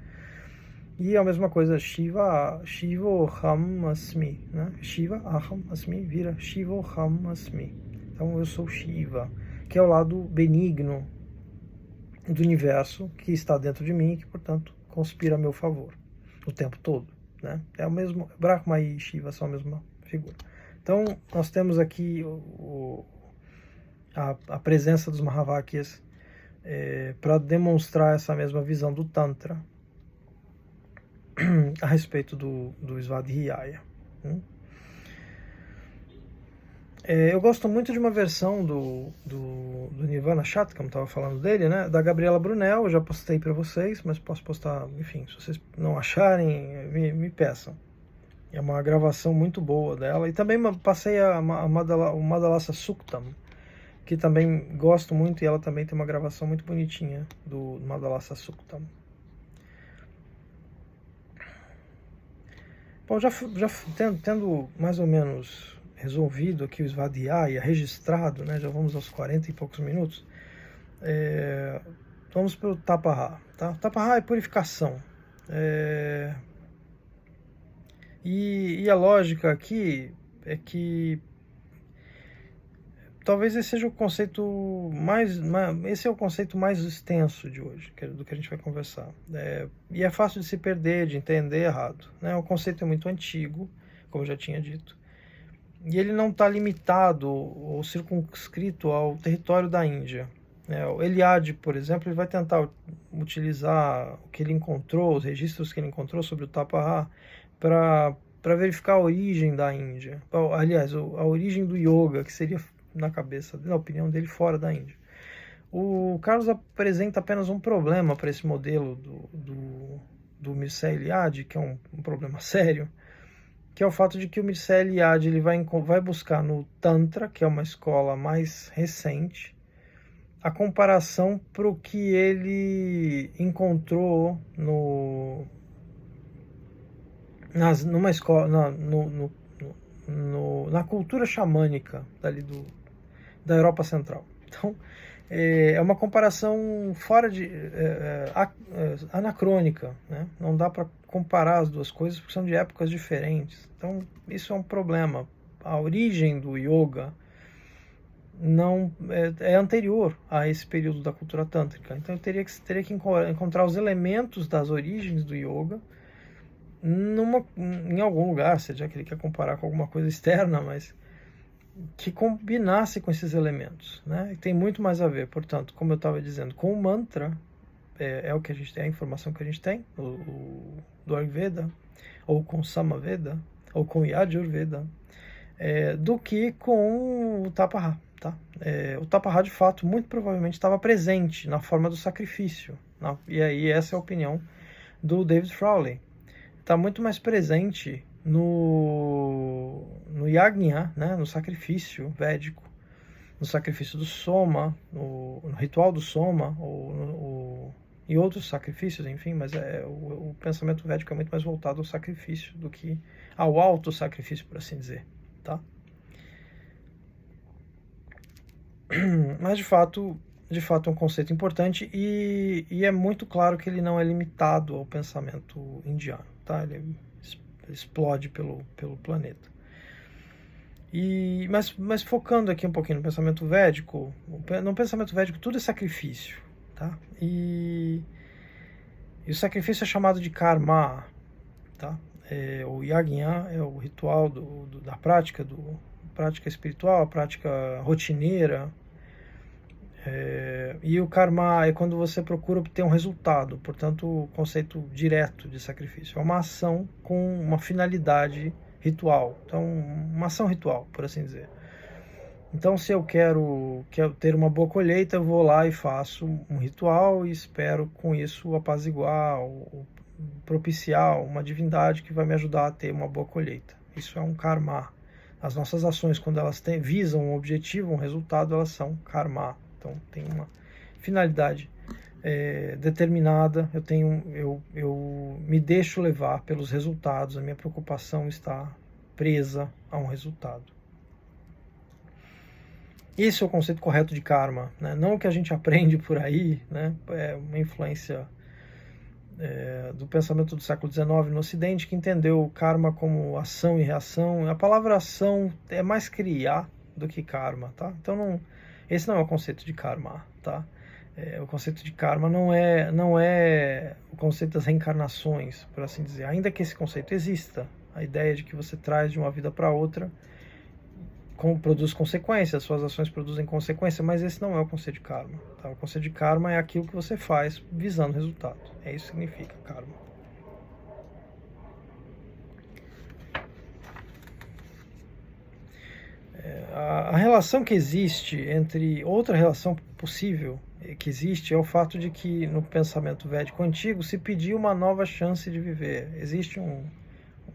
E a mesma coisa, Shiva Aham Asmi, né? Shiva Aham Asmi vira Shiva Aham Asmi. Então eu sou Shiva, que é o lado benigno do universo que está dentro de mim e que, portanto, conspira a meu favor o tempo todo, né? É o mesmo, Brahma e Shiva são a mesma figura. Então nós temos aqui a presença dos Mahavakyas para demonstrar essa mesma visão do Tantra a respeito do Svadhyaya. Eu gosto muito de uma versão do Nirvana Shatkam, estava falando dele, né, da Gabriela Brunel. Eu já postei para vocês, mas posso postar, enfim, se vocês não acharem, me peçam. É uma gravação muito boa dela. E também passei o Madalasa Suktam, que também gosto muito, e ela também tem uma gravação muito bonitinha do Madalasa Suktam. Bom, já tendo mais ou menos resolvido aqui o Svadhyaya, registrado, né, já vamos aos 40 e poucos minutos, vamos para o Tapaha. Tá? Tapaha é purificação. E a lógica aqui é que talvez esse seja o conceito esse é o conceito mais extenso de hoje, do que a gente vai conversar. E é fácil de se perder, de entender errado, né? O conceito é muito antigo, como eu já tinha dito, e ele não está limitado ou circunscrito ao território da Índia. O Eliade, por exemplo, ele vai tentar utilizar o que ele encontrou, os registros que ele encontrou sobre o Tapaha, para verificar a origem da Índia. Aliás, a origem do yoga, que seria, na opinião dele, fora da Índia. O Carlos apresenta apenas um problema para esse modelo do Mircea Eliade, que é um problema sério, que é o fato de que o Mircea Eliade ele vai buscar no Tantra, que é uma escola mais recente, a comparação para o que ele encontrou numa escola, na cultura xamânica da Europa Central. Então, é uma comparação fora de anacrônica, né? Não dá para comparar as duas coisas porque são de épocas diferentes. Então isso é um problema. A origem do yoga não é anterior a esse período da cultura tântrica. Então eu teria que encontrar os elementos das origens do yoga em algum lugar, seja que ele quer comparar com alguma coisa externa, mas que combinasse com esses elementos, né? E tem muito mais a ver, portanto, como eu estava dizendo, com o mantra, o que a gente tem, a informação que a gente tem do Ayurveda, ou com Samaveda, ou com Yajurveda, do que com o Tapaha. Tá? O Tapaha, de fato, muito provavelmente estava presente na forma do sacrifício. E aí essa é a opinião do David Frawley. Está muito mais presente no yajna, né, no sacrifício védico, no sacrifício do soma, no ritual do soma, e outros sacrifícios, enfim, mas o pensamento védico é muito mais voltado ao sacrifício do que ao auto-sacrifício, por assim dizer. Tá? Mas de fato é um conceito importante e é muito claro que ele não é limitado ao pensamento indiano, tá? Ele explode pelo planeta. Mas focando aqui um pouquinho no pensamento védico, tudo é sacrifício, tá? E o sacrifício é chamado de karma, tá? O yajna é o ritual da prática, prática espiritual, a prática rotineira. E o karma é quando você procura obter um resultado, portanto, o conceito direto de sacrifício. É uma ação com uma finalidade ritual, então, uma ação ritual, por assim dizer. Então, se eu quero ter uma boa colheita, eu vou lá e faço um ritual e espero com isso apaziguar ou propiciar uma divindade que vai me ajudar a ter uma boa colheita. Isso é um karma. As nossas ações, quando elas visam um objetivo, um resultado, elas são karma. Então tem uma finalidade determinada. Eu me deixo levar pelos resultados. A minha preocupação está presa a um resultado. Esse é o conceito correto de karma, né? Não o que a gente aprende por aí, né? É uma influência do pensamento do século XIX no Ocidente, que entendeu o karma como ação e reação. A palavra ação é mais criar do que karma, tá? Então esse não é o conceito de karma, tá? O conceito de karma não é o conceito das reencarnações, por assim dizer. Ainda que esse conceito exista, a ideia de que você traz de uma vida para outra produz consequências, suas ações produzem consequências, mas esse não é o conceito de karma. Tá? O conceito de karma é aquilo que você faz visando resultado. É isso que significa karma. A relação que existe outra relação possível que existe é o fato de que no pensamento védico antigo se pedia uma nova chance de viver. Existe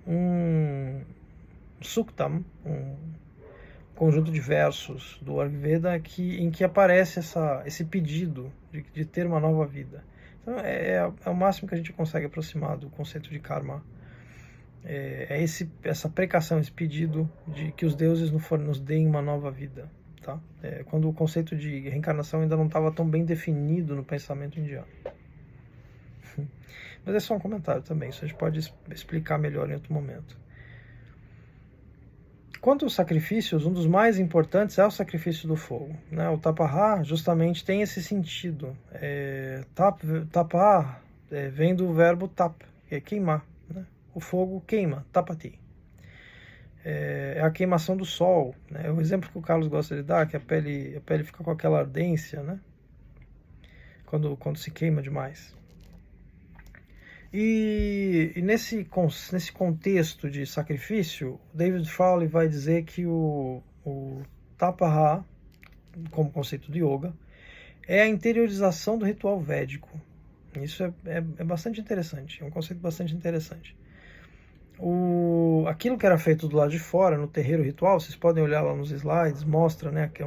um suktam, um conjunto de versos do Ayurveda em que aparece esse pedido de ter uma nova vida. Então é o máximo que a gente consegue aproximar do conceito de karma. Essa precação, esse pedido de que os deuses nos deem uma nova vida. Tá? Quando o conceito de reencarnação ainda não estava tão bem definido no pensamento indiano. Mas é só um comentário também, isso a gente pode explicar melhor em outro momento. Quanto aos sacrifícios, um dos mais importantes é o sacrifício do fogo. Né? O tapaha justamente tem esse sentido. Tapar vem do verbo tap, que é queimar. Né? O fogo queima, tapati. É a queimação do sol. Né? O exemplo que o Carlos gosta de dar, que a pele fica com aquela ardência, né? Quando se queima demais. E nesse contexto de sacrifício, David Frawley vai dizer que o tapaha, como conceito de yoga, é a interiorização do ritual védico. Isso é bastante interessante, é um conceito bastante interessante. Aquilo que era feito do lado de fora, no terreiro ritual, vocês podem olhar lá nos slides, mostra, né, que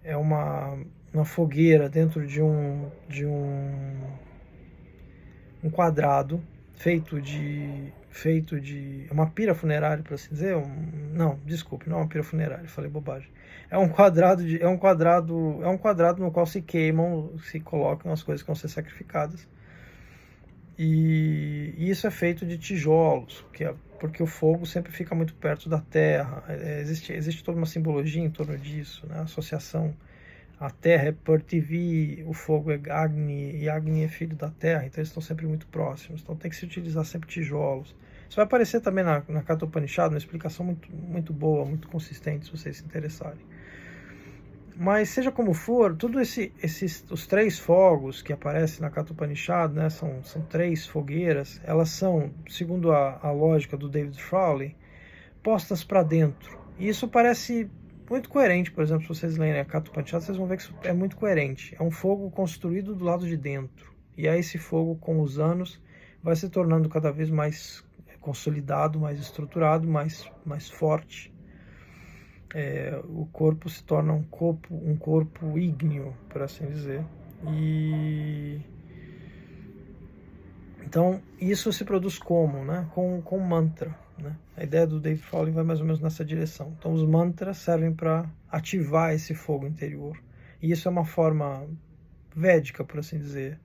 é uma fogueira dentro de um quadrado feito de feito de uma pira funerária, por assim dizer. Não, desculpe, não é uma pira funerária, falei bobagem. É um quadrado no qual se queimam, se colocam as coisas que vão ser sacrificadas. E isso é feito de tijolos, porque o fogo sempre fica muito perto da terra. Existe toda uma simbologia em torno disso, né? A associação. A terra é Partivi, o fogo é Agni, e Agni é filho da terra, então eles estão sempre muito próximos. Então tem que se utilizar sempre tijolos. Isso vai aparecer também na Katha Upanishad, uma explicação muito boa, muito consistente, se vocês se interessarem. Mas seja como for, os 3 fogos que aparecem na Katha Upanishad, né, são 3 fogueiras, elas são, segundo a lógica do David Frawley, postas para dentro. E isso parece muito coerente. Por exemplo, se vocês lerem a Katha Upanishad, vocês vão ver que isso é muito coerente. É um fogo construído do lado de dentro. E aí esse fogo, com os anos, vai se tornando cada vez mais consolidado, mais estruturado, mais forte. O corpo se torna um corpo ígneo, por assim dizer. Então, isso se produz como? Né? Com mantra. Né? A ideia do David Frawley vai mais ou menos nessa direção. Então, os mantras servem para ativar esse fogo interior. E isso é uma forma védica, por assim dizer,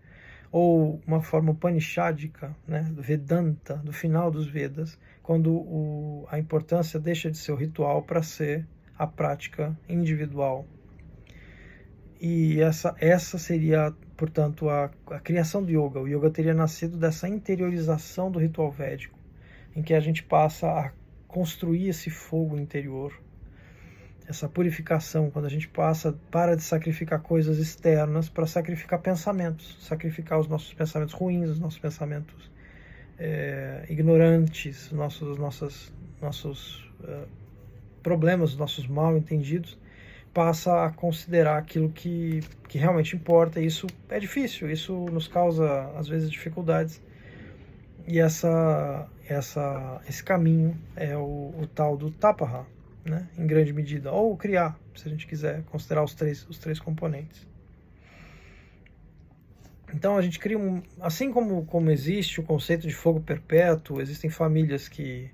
ou uma forma upanishadica, né? Do Vedanta, do final dos Vedas, quando a importância deixa de ser o ritual para ser a prática individual. E essa seria, portanto, a criação do yoga. O yoga teria nascido dessa interiorização do ritual védico, em que a gente passa a construir esse fogo interior, essa purificação, quando a gente para de sacrificar coisas externas para sacrificar pensamentos, sacrificar os nossos pensamentos ruins, os nossos pensamentos ignorantes, nossos problemas, os nossos mal entendidos, passa a considerar aquilo que realmente importa. E isso é difícil, isso nos causa às vezes dificuldades. E esse caminho é o tal do tapaha, né? Em grande medida, ou criar, se a gente quiser considerar os três componentes. Então a gente cria assim como existe o conceito de fogo perpétuo, existem famílias que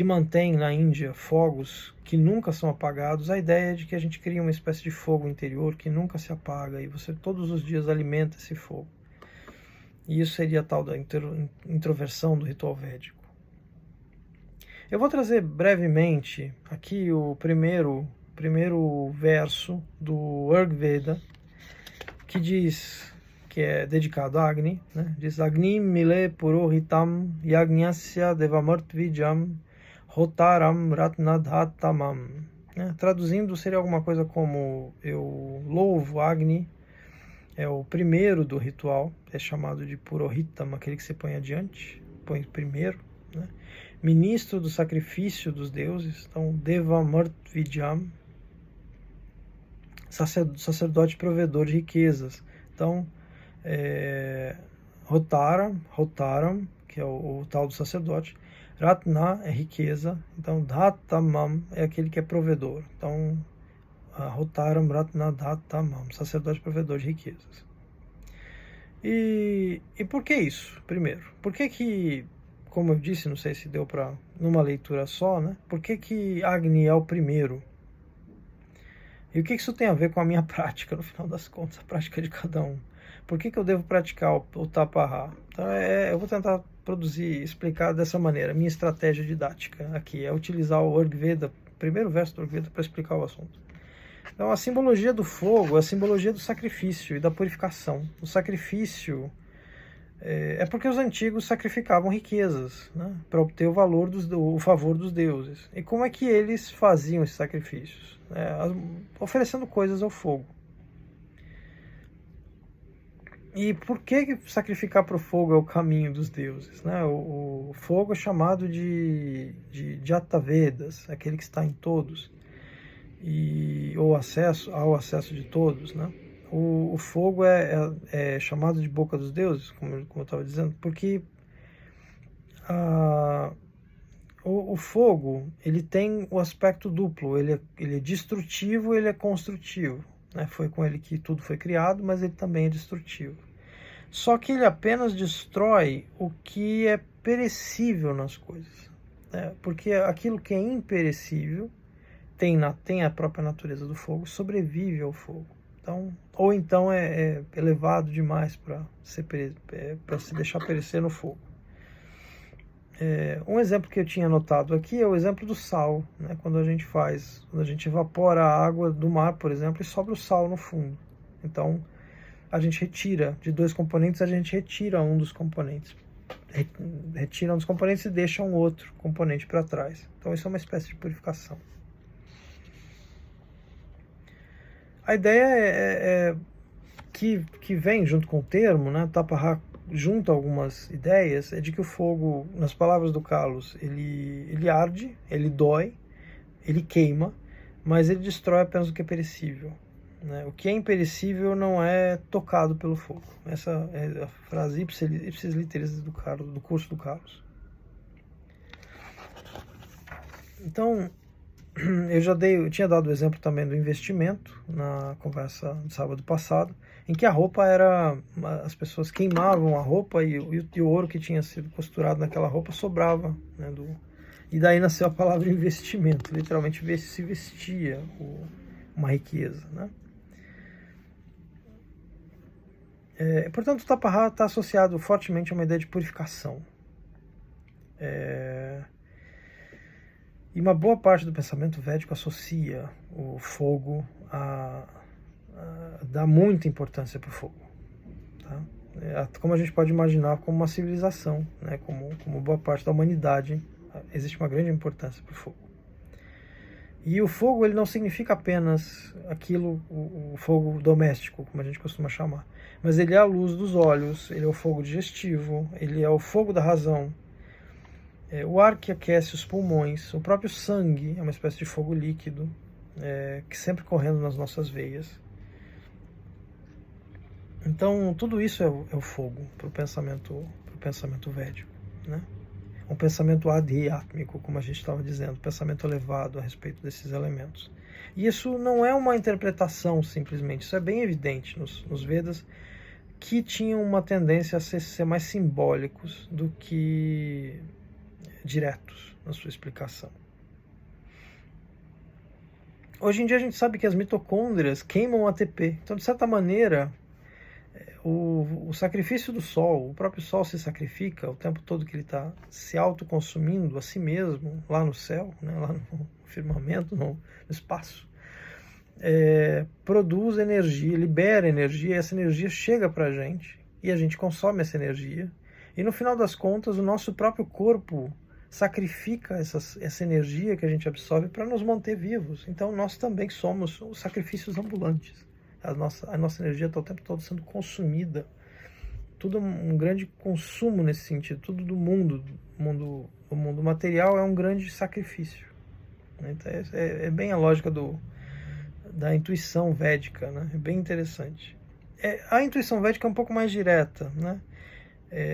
mantêm na Índia fogos que nunca são apagados. A ideia é de que a gente cria uma espécie de fogo interior que nunca se apaga, e você todos os dias alimenta esse fogo. E isso seria a tal da introversão do ritual védico. Eu vou trazer brevemente aqui o primeiro verso do Rigveda, que diz, que é dedicado a Agni, né? Diz: Agni mile purohitam yagnyasya devamurtvijam hotaram ratnadhatamam. Traduzindo, seria alguma coisa como: eu louvo Agni, é o primeiro do ritual, é chamado de purohitam, aquele que você põe adiante, põe primeiro, né? Ministro do sacrifício dos deuses, então devamurtvijam, sacerdote provedor de riquezas. Então, Hotaram, que é o tal do sacerdote. Ratna é riqueza. Então, Dhatamam é aquele que é provedor. Então, Hotaram Ratna Dhatamam, sacerdote provedor de riquezas. E por que isso? Primeiro, por que, como eu disse, não sei se deu para numa leitura só, né? Por que Agni é o primeiro? E o que isso tem a ver com a minha prática, no final das contas, a prática de cada um? Por que eu devo praticar o tapaha? Então, eu vou tentar explicar dessa maneira. Minha estratégia didática aqui é utilizar o Rigveda, primeiro verso do Rigveda, para explicar o assunto. Então, a simbologia do fogo é a simbologia do sacrifício e da purificação. O sacrifício é porque os antigos sacrificavam riquezas, né, para obter o favor dos deuses. E como é que eles faziam esses sacrifícios? Oferecendo coisas ao fogo. E por que sacrificar para o fogo é o caminho dos deuses? Né? O fogo é chamado de Jatavedas, aquele que está em todos, ou ao acesso de todos. Né? O fogo é chamado de boca dos deuses, como eu estava dizendo, porque o fogo ele tem o aspecto duplo, ele é destrutivo e ele é construtivo. Foi com ele que tudo foi criado, mas ele também é destrutivo. Só que ele apenas destrói o que é perecível nas coisas, né? Porque aquilo que é imperecível tem a própria natureza do fogo, sobrevive ao fogo. Então, ou então é elevado demais para se deixar perecer no fogo. Um exemplo que eu tinha anotado aqui é o exemplo do sal, né? Quando a gente evapora a água do mar, por exemplo, e sobra o sal no fundo. Então, a gente retira, de dois componentes, a gente retira um dos componentes. Retira um dos componentes e deixa um outro componente para trás. Então, isso é uma espécie de purificação. A ideia que vem junto com o termo, né? Tapahá junta algumas ideias, é de que o fogo, nas palavras do Carlos, ele arde, ele dói, ele queima, mas ele destrói apenas o que é perecível, né? O que é imperecível não é tocado pelo fogo. Essa é a frase ipsis literis do curso do Carlos. Então, eu tinha dado o exemplo também do investimento na conversa do sábado passado, em que a roupa as pessoas queimavam a roupa e o ouro que tinha sido costurado naquela roupa sobrava, né, e daí nasceu a palavra investimento, literalmente se vestia uma riqueza, né? Portanto, o Tapahá está associado fortemente a uma ideia de purificação. E uma boa parte do pensamento védico associa o fogo dá muita importância para o fogo, tá? Como a gente pode imaginar, como uma civilização, né? Como boa parte da humanidade, existe uma grande importância para o fogo. E o fogo, ele não significa apenas o fogo doméstico, como a gente costuma chamar, mas ele é a luz dos olhos, ele é o fogo digestivo, ele é o fogo da razão, o ar que aquece os pulmões, o próprio sangue é uma espécie de fogo líquido, que sempre correndo nas nossas veias. Então, tudo isso é o fogo para o pensamento védico, né? Um pensamento adhyatmico, como a gente estava dizendo, pensamento elevado a respeito desses elementos. E isso não é uma interpretação simplesmente, isso é bem evidente nos Vedas, que tinham uma tendência a ser mais simbólicos do que diretos na sua explicação. Hoje em dia a gente sabe que as mitocôndrias queimam ATP, então de certa maneira o sacrifício do Sol, o próprio Sol se sacrifica o tempo todo que ele está se autoconsumindo a si mesmo, lá no céu, né, lá no firmamento, no espaço, produz energia, libera energia, e essa energia chega para a gente, e a gente consome essa energia, e no final das contas o nosso próprio corpo sacrifica essa energia que a gente absorve para nos manter vivos. Então nós também somos os sacrifícios ambulantes. A nossa energia está o tempo todo sendo consumida. Tudo um grande consumo nesse sentido. Tudo do mundo. O mundo material é um grande sacrifício. Então é bem a lógica da intuição védica, né? É bem interessante. A intuição védica é um pouco mais direta, né?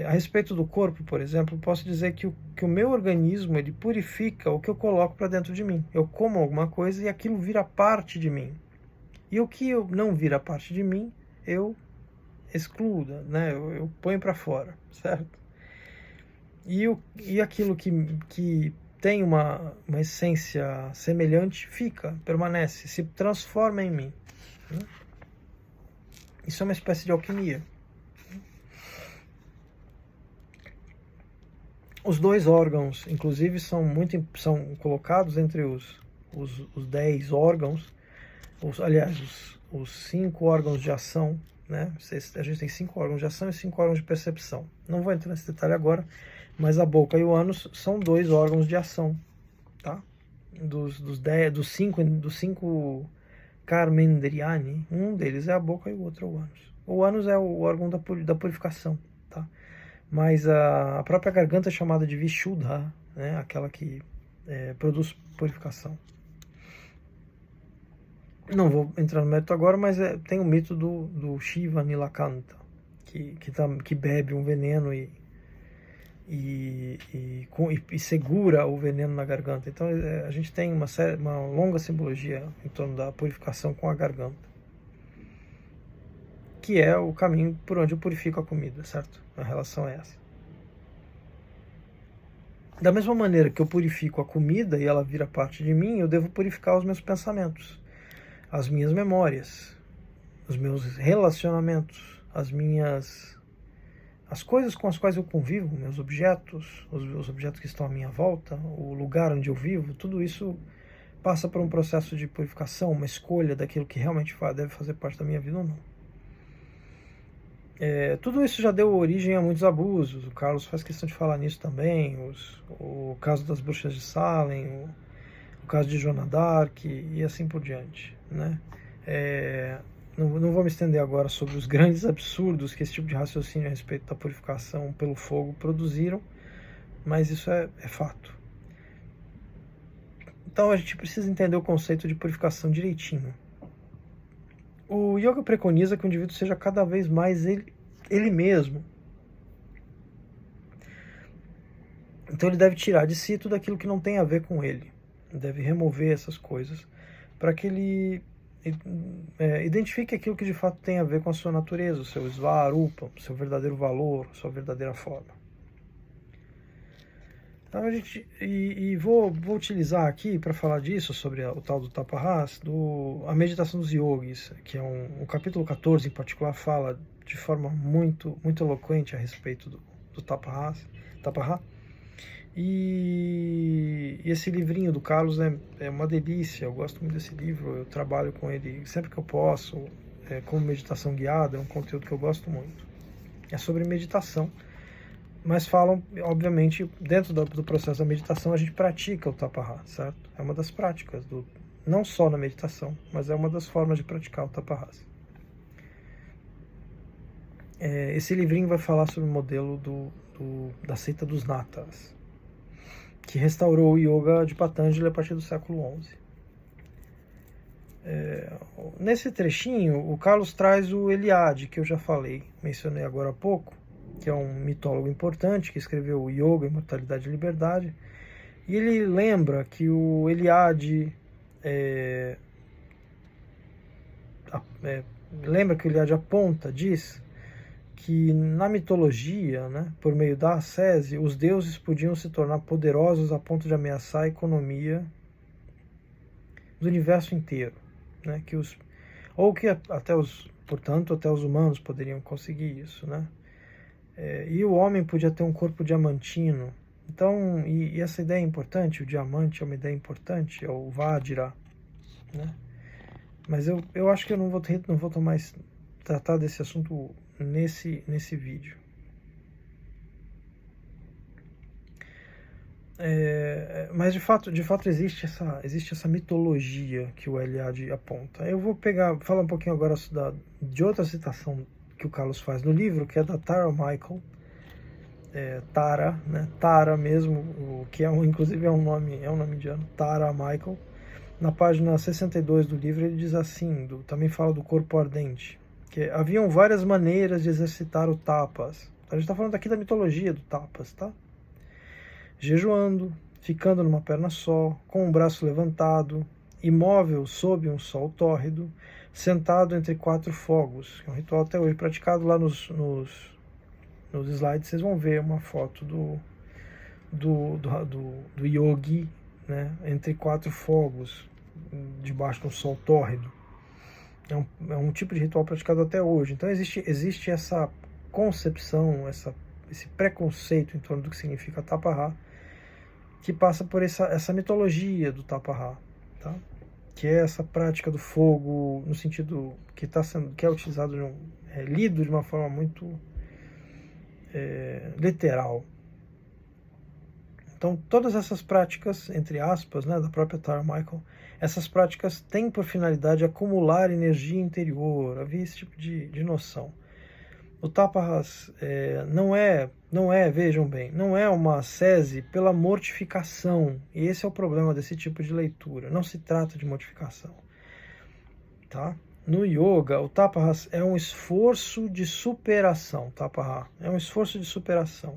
A respeito do corpo, por exemplo, posso dizer que o meu organismo ele purifica o que eu coloco para dentro de mim. Eu como alguma coisa e aquilo vira parte de mim. E o que não vira parte de mim, eu excluo, né? Eu ponho para fora, certo? E aquilo que tem uma essência semelhante permanece, se transforma em mim, né? Isso é uma espécie de alquimia. Os dois órgãos, inclusive, são colocados entre os 10 órgãos, os 5 órgãos de ação, né? A gente tem 5 órgãos de ação e 5 órgãos de percepção. Não vou entrar nesse detalhe agora, mas a boca e o ânus são 2 órgãos de ação, tá? Dos 5 karmendriyani, um deles é a boca e o outro é o ânus. O ânus é o órgão da purificação, tá? Mas a própria garganta é chamada de Vishuddha, né? Aquela que produz purificação. Não vou entrar no mérito agora, mas tem o mito do Shiva Nilakanta, que bebe um veneno e segura o veneno na garganta. Então a gente tem uma longa simbologia em torno da purificação com a garganta. que é o caminho por onde eu purifico a comida, certo? A relação é essa. Da mesma maneira que eu purifico a comida e ela vira parte de mim, eu devo purificar os meus pensamentos, as minhas memórias, os meus relacionamentos, as coisas com as quais eu convivo, meus objetos, os objetos que estão à minha volta, o lugar onde eu vivo, tudo isso passa por um processo de purificação, uma escolha daquilo que realmente deve fazer parte da minha vida ou não. Tudo isso já deu origem a muitos abusos. O Carlos faz questão de falar nisso também. O caso das bruxas de Salem, o caso de Joana d'Arc e assim por diante, né? Não vou me estender agora sobre os grandes absurdos que esse tipo de raciocínio a respeito da purificação pelo fogo produziram, mas isso é fato. Então a gente precisa entender o conceito de purificação direitinho. O yoga preconiza que o indivíduo seja cada vez mais ele mesmo. Então ele deve tirar de si tudo aquilo que não tem a ver com ele. Ele deve remover essas coisas para que ele identifique aquilo que de fato tem a ver com a sua natureza, o seu svarupa, o seu verdadeiro valor, a sua verdadeira forma. Então vou utilizar aqui para falar disso, sobre o tal do Taparas, a meditação dos yogis, que é um capítulo 14 em particular, fala de forma muito, muito eloquente a respeito do Taparas. E esse livrinho do Carlos é uma delícia, eu gosto muito desse livro, eu trabalho com ele sempre que eu posso, como meditação guiada, é um conteúdo que eu gosto muito. É sobre meditação. Mas falam, obviamente, dentro do processo da meditação, a gente pratica o Tapaha, certo? É uma das práticas, não só na meditação, mas é uma das formas de praticar o Tapahas. Esse livrinho vai falar sobre o modelo da seita dos Natas, que restaurou o yoga de Patanjali a partir do século XI. Nesse trechinho, o Carlos traz o Eliade, que eu já mencionei agora há pouco, que é um mitólogo importante, que escreveu o Yoga, Imortalidade e Liberdade, e ele lembra que o Eliade diz que na mitologia, né, por meio da ascese, os deuses podiam se tornar poderosos a ponto de ameaçar a economia do universo inteiro, né, portanto, até os humanos poderiam conseguir isso, né? E o homem podia ter um corpo diamantino. Então, e essa ideia é importante, o diamante é uma ideia importante, é o Vajra, né? Mas eu acho que eu não vou mais tratar desse assunto nesse vídeo. Mas de fato existe essa mitologia que o Eliade aponta. Eu vou falar um pouquinho agora de outra citação que o Carlos faz no livro, que é da Tara Michael, Tara, né? Tara mesmo, que inclusive é um nome indiano, Tara Michael. Na página 62 do livro ele diz assim, também fala do corpo ardente, que haviam várias maneiras de exercitar o tapas. A gente está falando aqui da mitologia do tapas, tá? Jejuando, ficando numa perna só, com o braço levantado, imóvel sob um sol tórrido, sentado entre 4 fogos, que é um ritual até hoje praticado. Lá nos slides vocês vão ver uma foto do yogi, né, entre 4 fogos, debaixo de um sol tórrido. É um tipo de ritual praticado até hoje. Então existe essa concepção, esse preconceito em torno do que significa Tapaha, que passa por essa mitologia do Tapaha, tá? Que é essa prática do fogo, no sentido que é utilizado, lido de uma forma muito literal. Então, todas essas práticas, entre aspas, né, da própria Tara Michael, essas práticas têm por finalidade acumular energia interior. Havia esse tipo de noção. O Taparas vejam bem, não é uma ascese pela mortificação. E esse é o problema desse tipo de leitura. Não se trata de mortificação. Tá? No yoga, o Taparas é um esforço de superação. Tapaha é um esforço de superação.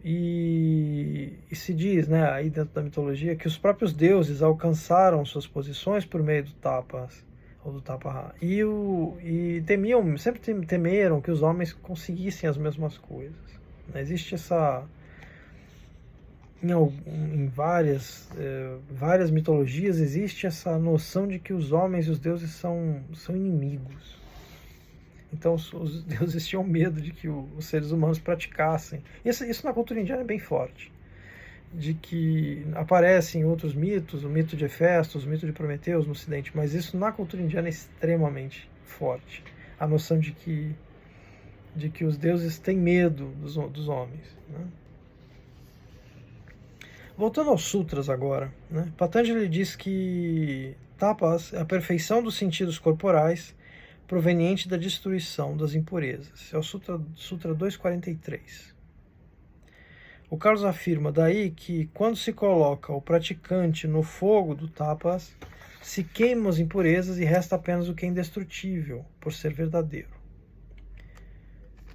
E se diz, né, aí dentro da mitologia, que os próprios deuses alcançaram suas posições por meio do tapas, ou do Tapa. E sempre temeram que os homens conseguissem as mesmas coisas. Existe essa... Em várias mitologias existe essa noção de que os homens e os deuses são inimigos. Então os deuses tinham medo de que os seres humanos praticassem. Isso na cultura indiana é bem forte. De que aparece em outros mitos, o mito de Hefesto, o mito de Prometeus no Ocidente, mas isso na cultura indiana é extremamente forte. A noção de que os deuses têm medo dos homens, né? Voltando aos sutras agora, né? Patanjali diz que tapas é a perfeição dos sentidos corporais proveniente da destruição das impurezas. É o Sutra 243. O Carlos afirma daí que quando se coloca o praticante no fogo do tapas, se queimam as impurezas e resta apenas o que é indestrutível, por ser verdadeiro.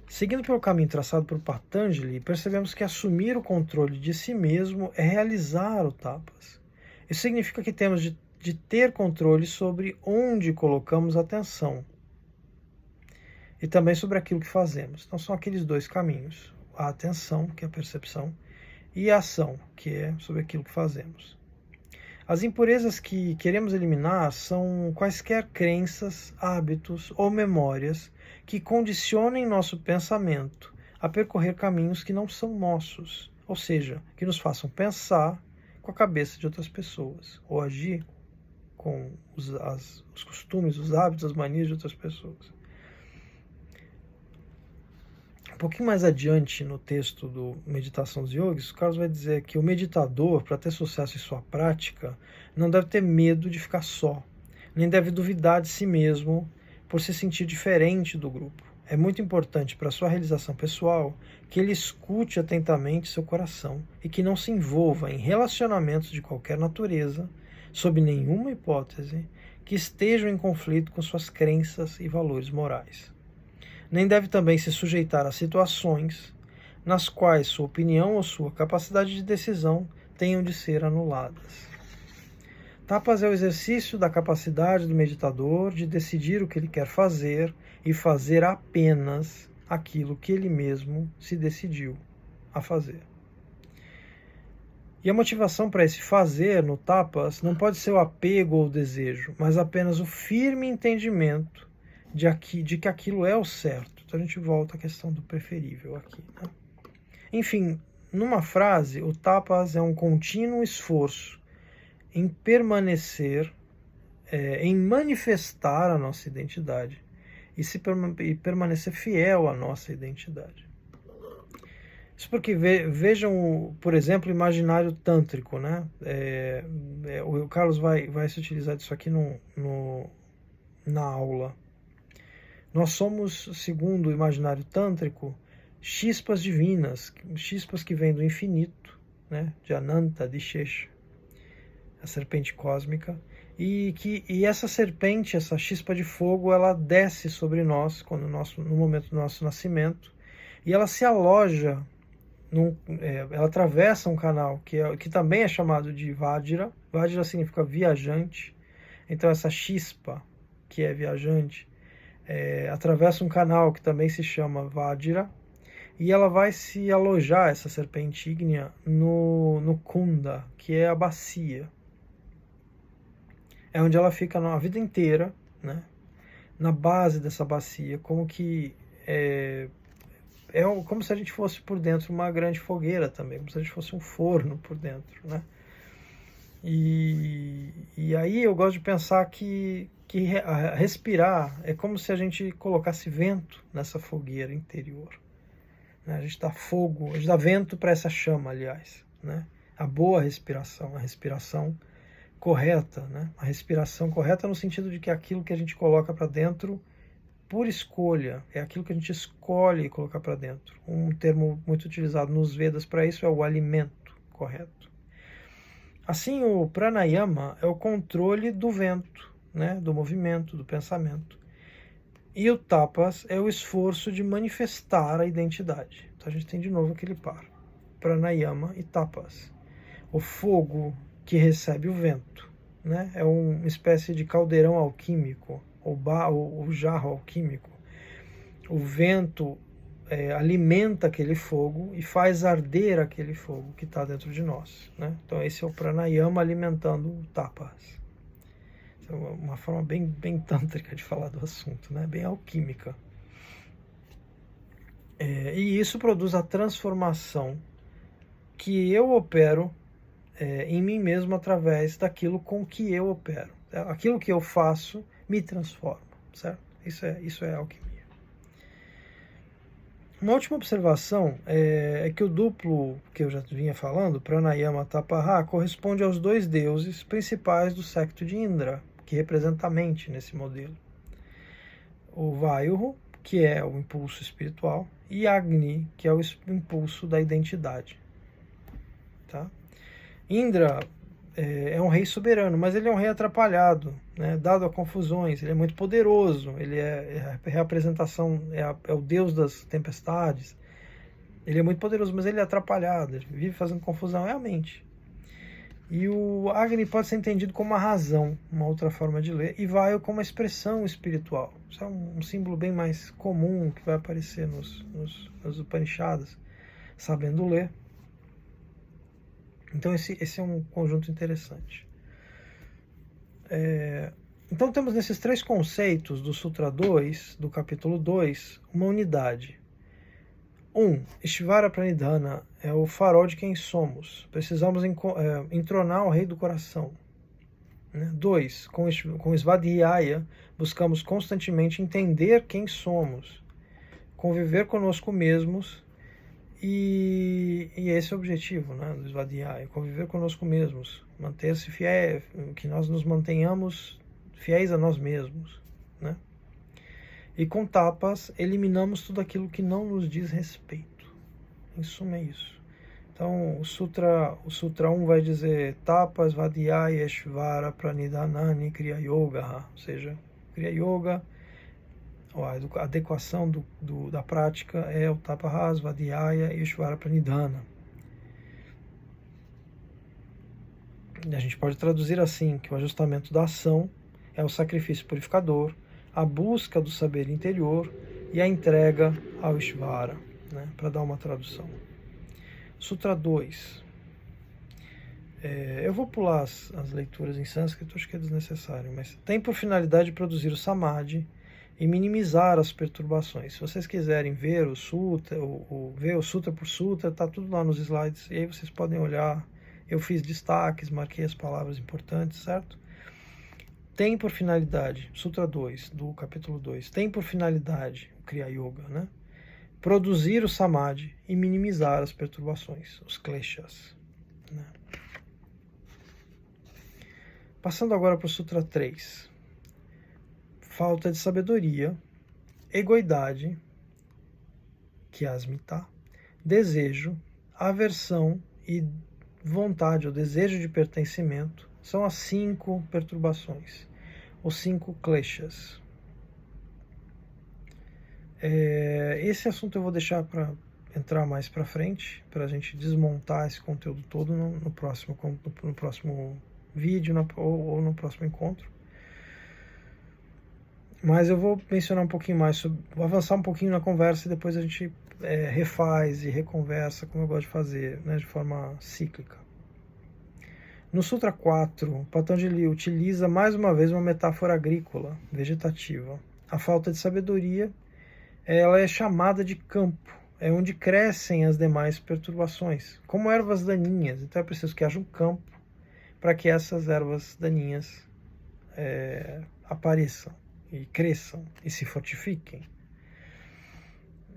Seguindo pelo caminho traçado por Patanjali, percebemos que assumir o controle de si mesmo é realizar o tapas. Isso significa que temos de ter controle sobre onde colocamos a atenção e também sobre aquilo que fazemos. Então são aqueles dois caminhos: a atenção, que é a percepção, e a ação, que é sobre aquilo que fazemos. As impurezas que queremos eliminar são quaisquer crenças, hábitos ou memórias que condicionem nosso pensamento a percorrer caminhos que não são nossos, ou seja, que nos façam pensar com a cabeça de outras pessoas, ou agir com os costumes, os hábitos, as manias de outras pessoas. Um pouquinho mais adiante no texto do Meditação dos Yogis, o Carlos vai dizer que o meditador, para ter sucesso em sua prática, não deve ter medo de ficar só, nem deve duvidar de si mesmo por se sentir diferente do grupo. É muito importante para a sua realização pessoal que ele escute atentamente seu coração e que não se envolva em relacionamentos de qualquer natureza, sob nenhuma hipótese, que estejam em conflito com suas crenças e valores morais. Nem deve também se sujeitar a situações nas quais sua opinião ou sua capacidade de decisão tenham de ser anuladas. Tapas é o exercício da capacidade do meditador de decidir o que ele quer fazer e fazer apenas aquilo que ele mesmo se decidiu a fazer. E a motivação para esse fazer no tapas não pode ser o apego ou o desejo, mas apenas o firme entendimento de que aquilo é o certo. Então a gente volta à questão do preferível aqui, né? Enfim, numa frase, o tapas é um contínuo esforço em permanecer, em manifestar a nossa identidade e permanecer fiel à nossa identidade. Isso porque vejam, por exemplo, o imaginário tântrico, né? O Carlos vai se utilizar disso aqui na aula. Nós somos, segundo o imaginário tântrico, chispas divinas, chispas que vêm do infinito, né? De Ananta, de Shesha, a serpente cósmica, e essa serpente, essa chispa de fogo, ela desce sobre nós no momento do nosso nascimento, e ela se aloja, ela atravessa um canal que também é chamado de Vajra. Vajra significa viajante. Então essa chispa, que é viajante, atravessa um canal que também se chama Vajra, e ela vai se alojar, essa serpente ígnea, no Kunda, que é a bacia. É onde ela fica a vida inteira, né? Na base dessa bacia, como se a gente fosse por dentro uma grande fogueira também, como se a gente fosse um forno por dentro, né? E aí eu gosto de pensar que respirar é como se a gente colocasse vento nessa fogueira interior, né? A gente dá vento para essa chama, aliás, né? A boa respiração, a respiração correta, né? A respiração correta no sentido de que aquilo que a gente coloca para dentro por escolha, é aquilo que a gente escolhe colocar para dentro. Um termo muito utilizado nos Vedas para isso é o alimento correto. Assim, o pranayama é o controle do vento, né? Do movimento, do pensamento. E o tapas é o esforço de manifestar a identidade. Então a gente tem de novo aquele par. Pranayama e tapas. O fogo que recebe o vento, né? É uma espécie de caldeirão alquímico, ou jarro alquímico. O vento alimenta aquele fogo e faz arder aquele fogo que está dentro de nós, né? Então esse é o pranayama alimentando o tapas. É uma forma bem tântrica de falar do assunto, né? Bem alquímica. E isso produz a transformação que eu opero em mim mesmo através daquilo com que eu opero. Aquilo que eu faço me transforma, certo? Isso é alquimia. Uma última observação é que o duplo que eu já vinha falando, Pranayama Tapaha, corresponde aos dois deuses principais do séquito de Indra, que representa a mente nesse modelo. O Vayuhu, que é o impulso espiritual, e Agni, que é o impulso da identidade. Tá? Indra é um rei soberano, mas ele é um rei atrapalhado, né? Dado a confusões. Ele é muito poderoso, ele é a representação, é o deus das tempestades. Ele é muito poderoso, mas ele é atrapalhado, ele vive fazendo confusão, é a mente. E o Agni pode ser entendido como a razão, uma outra forma de ler, e Vayu como a expressão espiritual. Isso é um símbolo bem mais comum que vai aparecer nos Upanishads, sabendo ler. Então esse é um conjunto interessante. Então temos nesses três conceitos do Sutra 2, do capítulo 2, uma unidade. Ishvara Pranidhana é o farol de quem somos. Precisamos entronar o rei do coração. 2, com Svadhyaya, buscamos constantemente entender quem somos, conviver conosco mesmos. E esse é o objetivo, né, do Svadhyaya, conviver conosco mesmos, manter-se fiéis, que nós nos mantenhamos fiéis a nós mesmos, né? E com tapas eliminamos tudo aquilo que não nos diz respeito. Em suma é isso. Então o Sutra 1 vai dizer tapas Svadhyaya Ishvara Pranidhanani Kriya Yoga, ou seja, Kriya Yoga, a adequação da prática é o Tapaha, Svadhyaya e Ishvara Pranidhana. A gente pode traduzir assim, que o ajustamento da ação é o sacrifício purificador, a busca do saber interior e a entrega ao Ishvara, né, para dar uma tradução. Sutra 2. Eu vou pular as leituras em sânscrito, acho que é desnecessário, mas tem por finalidade produzir o Samadhi e minimizar as perturbações. Se vocês quiserem ver o sutra, ver o sutra por sutra, está tudo lá nos slides, e aí vocês podem olhar. Eu fiz destaques, marquei as palavras importantes, certo? Tem por finalidade, Sutra 2, do capítulo 2, tem por finalidade, o Kriya Yoga, né? Produzir o Samadhi e minimizar as perturbações, os kleshas, né? Passando agora para o Sutra 3. Falta de sabedoria, egoidade, que é asmita, desejo, aversão e vontade, ou desejo de pertencimento, são as 5 perturbações, os 5 kleshas. Esse assunto eu vou deixar para entrar mais para frente, para a gente desmontar esse conteúdo todo no próximo vídeo ou no próximo encontro. Mas eu vou mencionar um pouquinho mais, vou avançar um pouquinho na conversa e depois a gente refaz e reconversa, como eu gosto de fazer, né, de forma cíclica. No Sutra 4, Patanjali utiliza mais uma vez uma metáfora agrícola, vegetativa. A falta de sabedoria, ela é chamada de campo, é onde crescem as demais perturbações, como ervas daninhas. Então é preciso que haja um campo para que essas ervas daninhas apareçam e cresçam e se fortifiquem.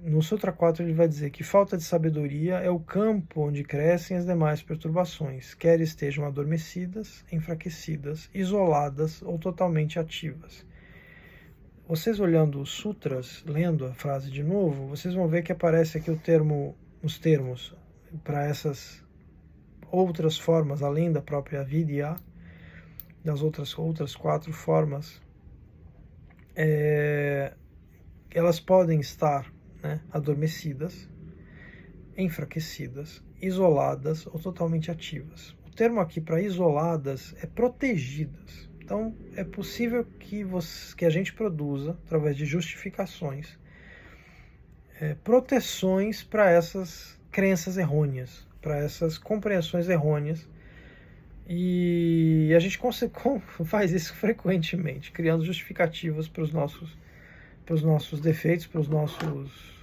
No Sutra 4 ele vai dizer que falta de sabedoria é o campo onde crescem as demais perturbações, quer estejam adormecidas, enfraquecidas, isoladas ou totalmente ativas. Vocês olhando os sutras, lendo a frase de novo, vocês vão ver que aparece aqui os termos para essas outras formas, além da própria vidya, das outras 4 formas. Elas podem estar, né, adormecidas, enfraquecidas, isoladas ou totalmente ativas. O termo aqui para isoladas é protegidas. Então, é possível que a gente produza, através de justificações, proteções para essas crenças errôneas, para essas compreensões errôneas. E a gente faz isso frequentemente, criando justificativas para os nossos defeitos, para os nossos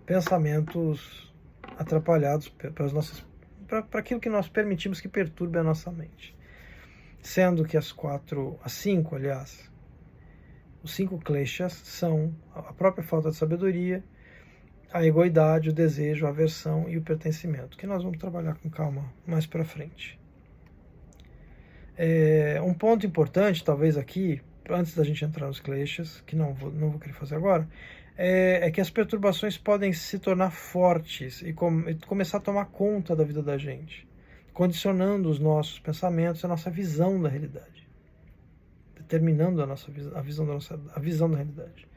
pensamentos atrapalhados, para aquilo que nós permitimos que perturbe a nossa mente. Sendo que os 5 kleshas são a própria falta de sabedoria, a egoidade, o desejo, a aversão e o pertencimento, que nós vamos trabalhar com calma mais para frente. Um ponto importante, talvez aqui, antes da gente entrar nos kleshas, que não vou querer fazer agora, é que as perturbações podem se tornar fortes e começar a tomar conta da vida da gente, condicionando os nossos pensamentos, a nossa visão da realidade, determinando a visão da realidade.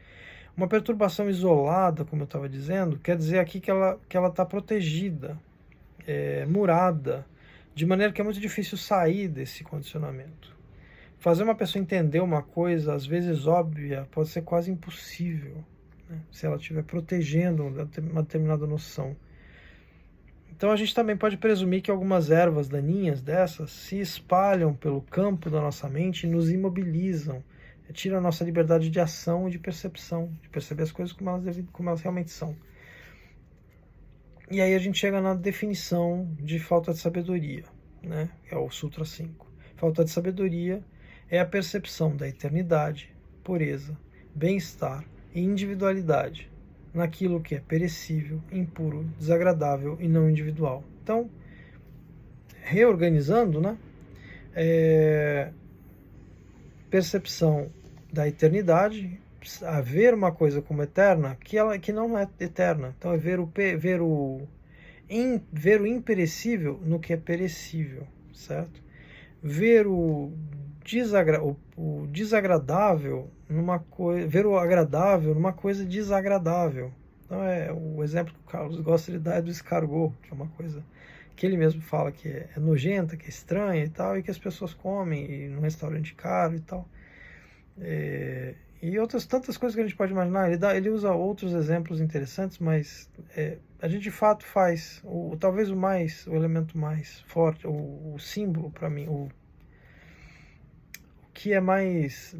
Uma perturbação isolada, como eu estava dizendo, quer dizer aqui que ela está protegida, murada, de maneira que é muito difícil sair desse condicionamento. Fazer uma pessoa entender uma coisa, às vezes óbvia, pode ser quase impossível, né, se ela estiver protegendo uma determinada noção. Então a gente também pode presumir que algumas ervas daninhas dessas se espalham pelo campo da nossa mente e nos imobilizam, tiram a nossa liberdade de ação e de percepção, de perceber as coisas como elas realmente são. E aí a gente chega na definição de falta de sabedoria, né? É o Sutra 5. Falta de sabedoria é a percepção da eternidade, pureza, bem-estar e individualidade naquilo que é perecível, impuro, desagradável e não individual. Então, reorganizando, né? Percepção da eternidade, a ver uma coisa como eterna, que não é eterna. Então é ver o imperecível no que é perecível, certo? Ver o desagradável numa coisa, ver o agradável numa coisa desagradável. Então o exemplo que o Carlos gosta de dar é do escargot, que é uma coisa que ele mesmo fala que é nojenta, que é estranha e tal, e que as pessoas comem e num restaurante caro e tal. E outras tantas coisas que a gente pode imaginar. Ele usa outros exemplos interessantes, mas a gente de fato faz talvez o elemento mais forte, o símbolo para mim, o que é mais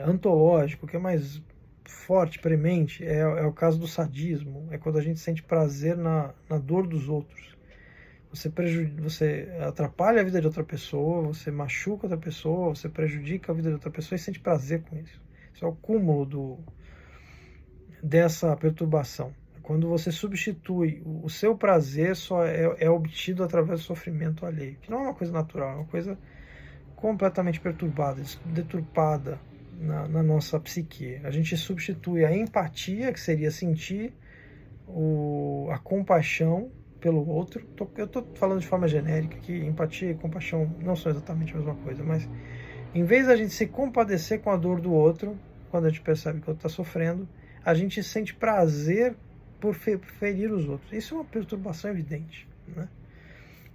antológico, o que é mais forte, premente, é o caso do sadismo. É quando a gente sente prazer na dor dos outros. Você atrapalha a vida de outra pessoa, você machuca outra pessoa, você prejudica a vida de outra pessoa e sente prazer com isso. Isso é o cúmulo dessa perturbação. Quando você substitui o seu prazer, só é obtido através do sofrimento alheio, que não é uma coisa natural, é uma coisa completamente perturbada, deturpada na nossa psique. A gente substitui a empatia, que seria sentir a compaixão pelo outro. Eu estou falando de forma genérica, que empatia e compaixão não são exatamente a mesma coisa, mas em vez da gente se compadecer com a dor do outro, quando a gente percebe que o outro está sofrendo, a gente sente prazer por ferir os outros. Isso é uma perturbação evidente, né?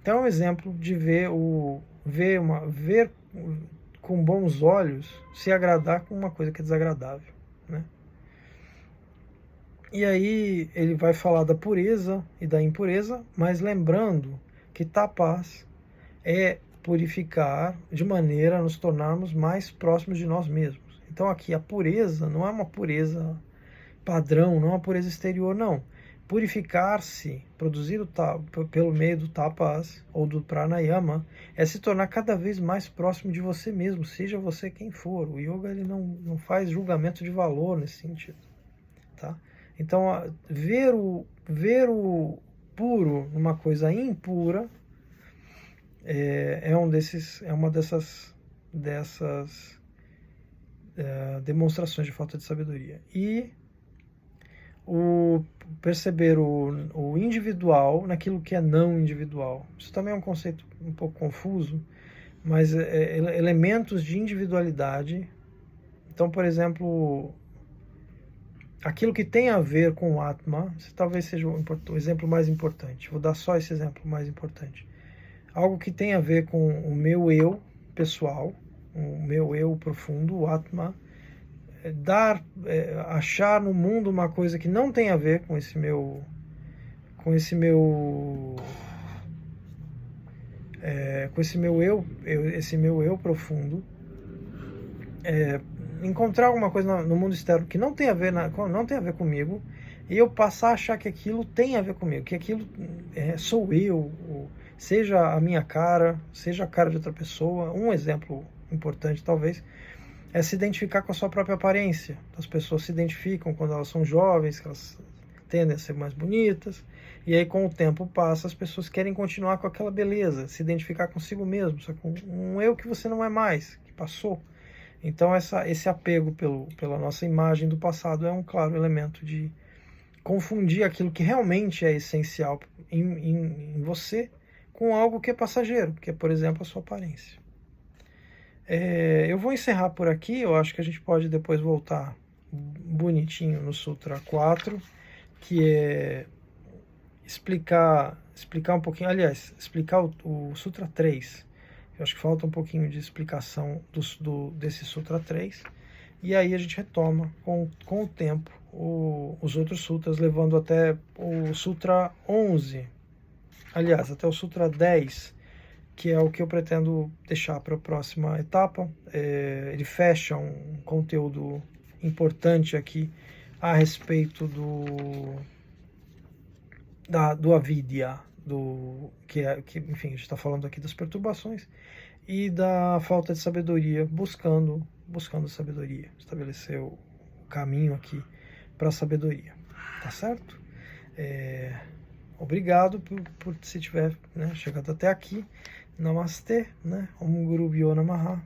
Então é um exemplo de ver com bons olhos, se agradar com uma coisa que é desagradável, né? E aí ele vai falar da pureza e da impureza, mas lembrando que tapas é purificar de maneira a nos tornarmos mais próximos de nós mesmos. Então aqui a pureza não é uma pureza padrão, não é uma pureza exterior, não. Purificar-se, produzir pelo meio do tapas ou do pranayama, é se tornar cada vez mais próximo de você mesmo, seja você quem for. O yoga ele não faz julgamento de valor nesse sentido, tá? Então, ver o puro numa coisa impura é uma dessas demonstrações de falta de sabedoria. E perceber o individual naquilo que é não individual. Isso também é um conceito um pouco confuso, mas elementos de individualidade. Então, por exemplo, aquilo que tem a ver com o Atma, talvez seja o exemplo mais importante. Vou dar só esse exemplo mais importante. algo que tem a ver com o meu eu pessoal, o meu eu profundo, o Atma, achar no mundo uma coisa que não tem a ver com esse meu com esse meu esse meu eu profundo, encontrar alguma coisa no mundo externo que não tem a ver não tem a ver comigo, e eu passar a achar que aquilo tem a ver comigo, que aquilo sou eu, seja a minha cara, seja a cara de outra pessoa. Um exemplo importante talvez é se identificar com a sua própria aparência. As pessoas se identificam quando elas são jovens, que elas tendem a ser mais bonitas, e aí com o tempo passa, as pessoas querem continuar com aquela beleza, se identificar consigo mesmo, só com um eu que você não é mais, que passou. Então esse apego pela nossa imagem do passado é um claro elemento de confundir aquilo que realmente é essencial em você com algo que é passageiro, que é, por exemplo, a sua aparência. Eu vou encerrar por aqui. Eu acho que a gente pode depois voltar bonitinho no Sutra 4, que é explicar um pouquinho, aliás, explicar o Sutra 3. Eu acho que falta um pouquinho de explicação desse Sutra 3, e aí a gente retoma com o tempo os outros sutras, levando até o Sutra 11, aliás, até o Sutra 10, que é o que eu pretendo deixar para a próxima etapa. Ele fecha um conteúdo importante aqui a respeito do avidya, que enfim, a gente está falando aqui das perturbações e da falta de sabedoria, buscando sabedoria, estabelecer o caminho aqui para a sabedoria, tá certo? Obrigado por se tiver chegado até aqui. Namastê, Om Guru Bhyo Namaha.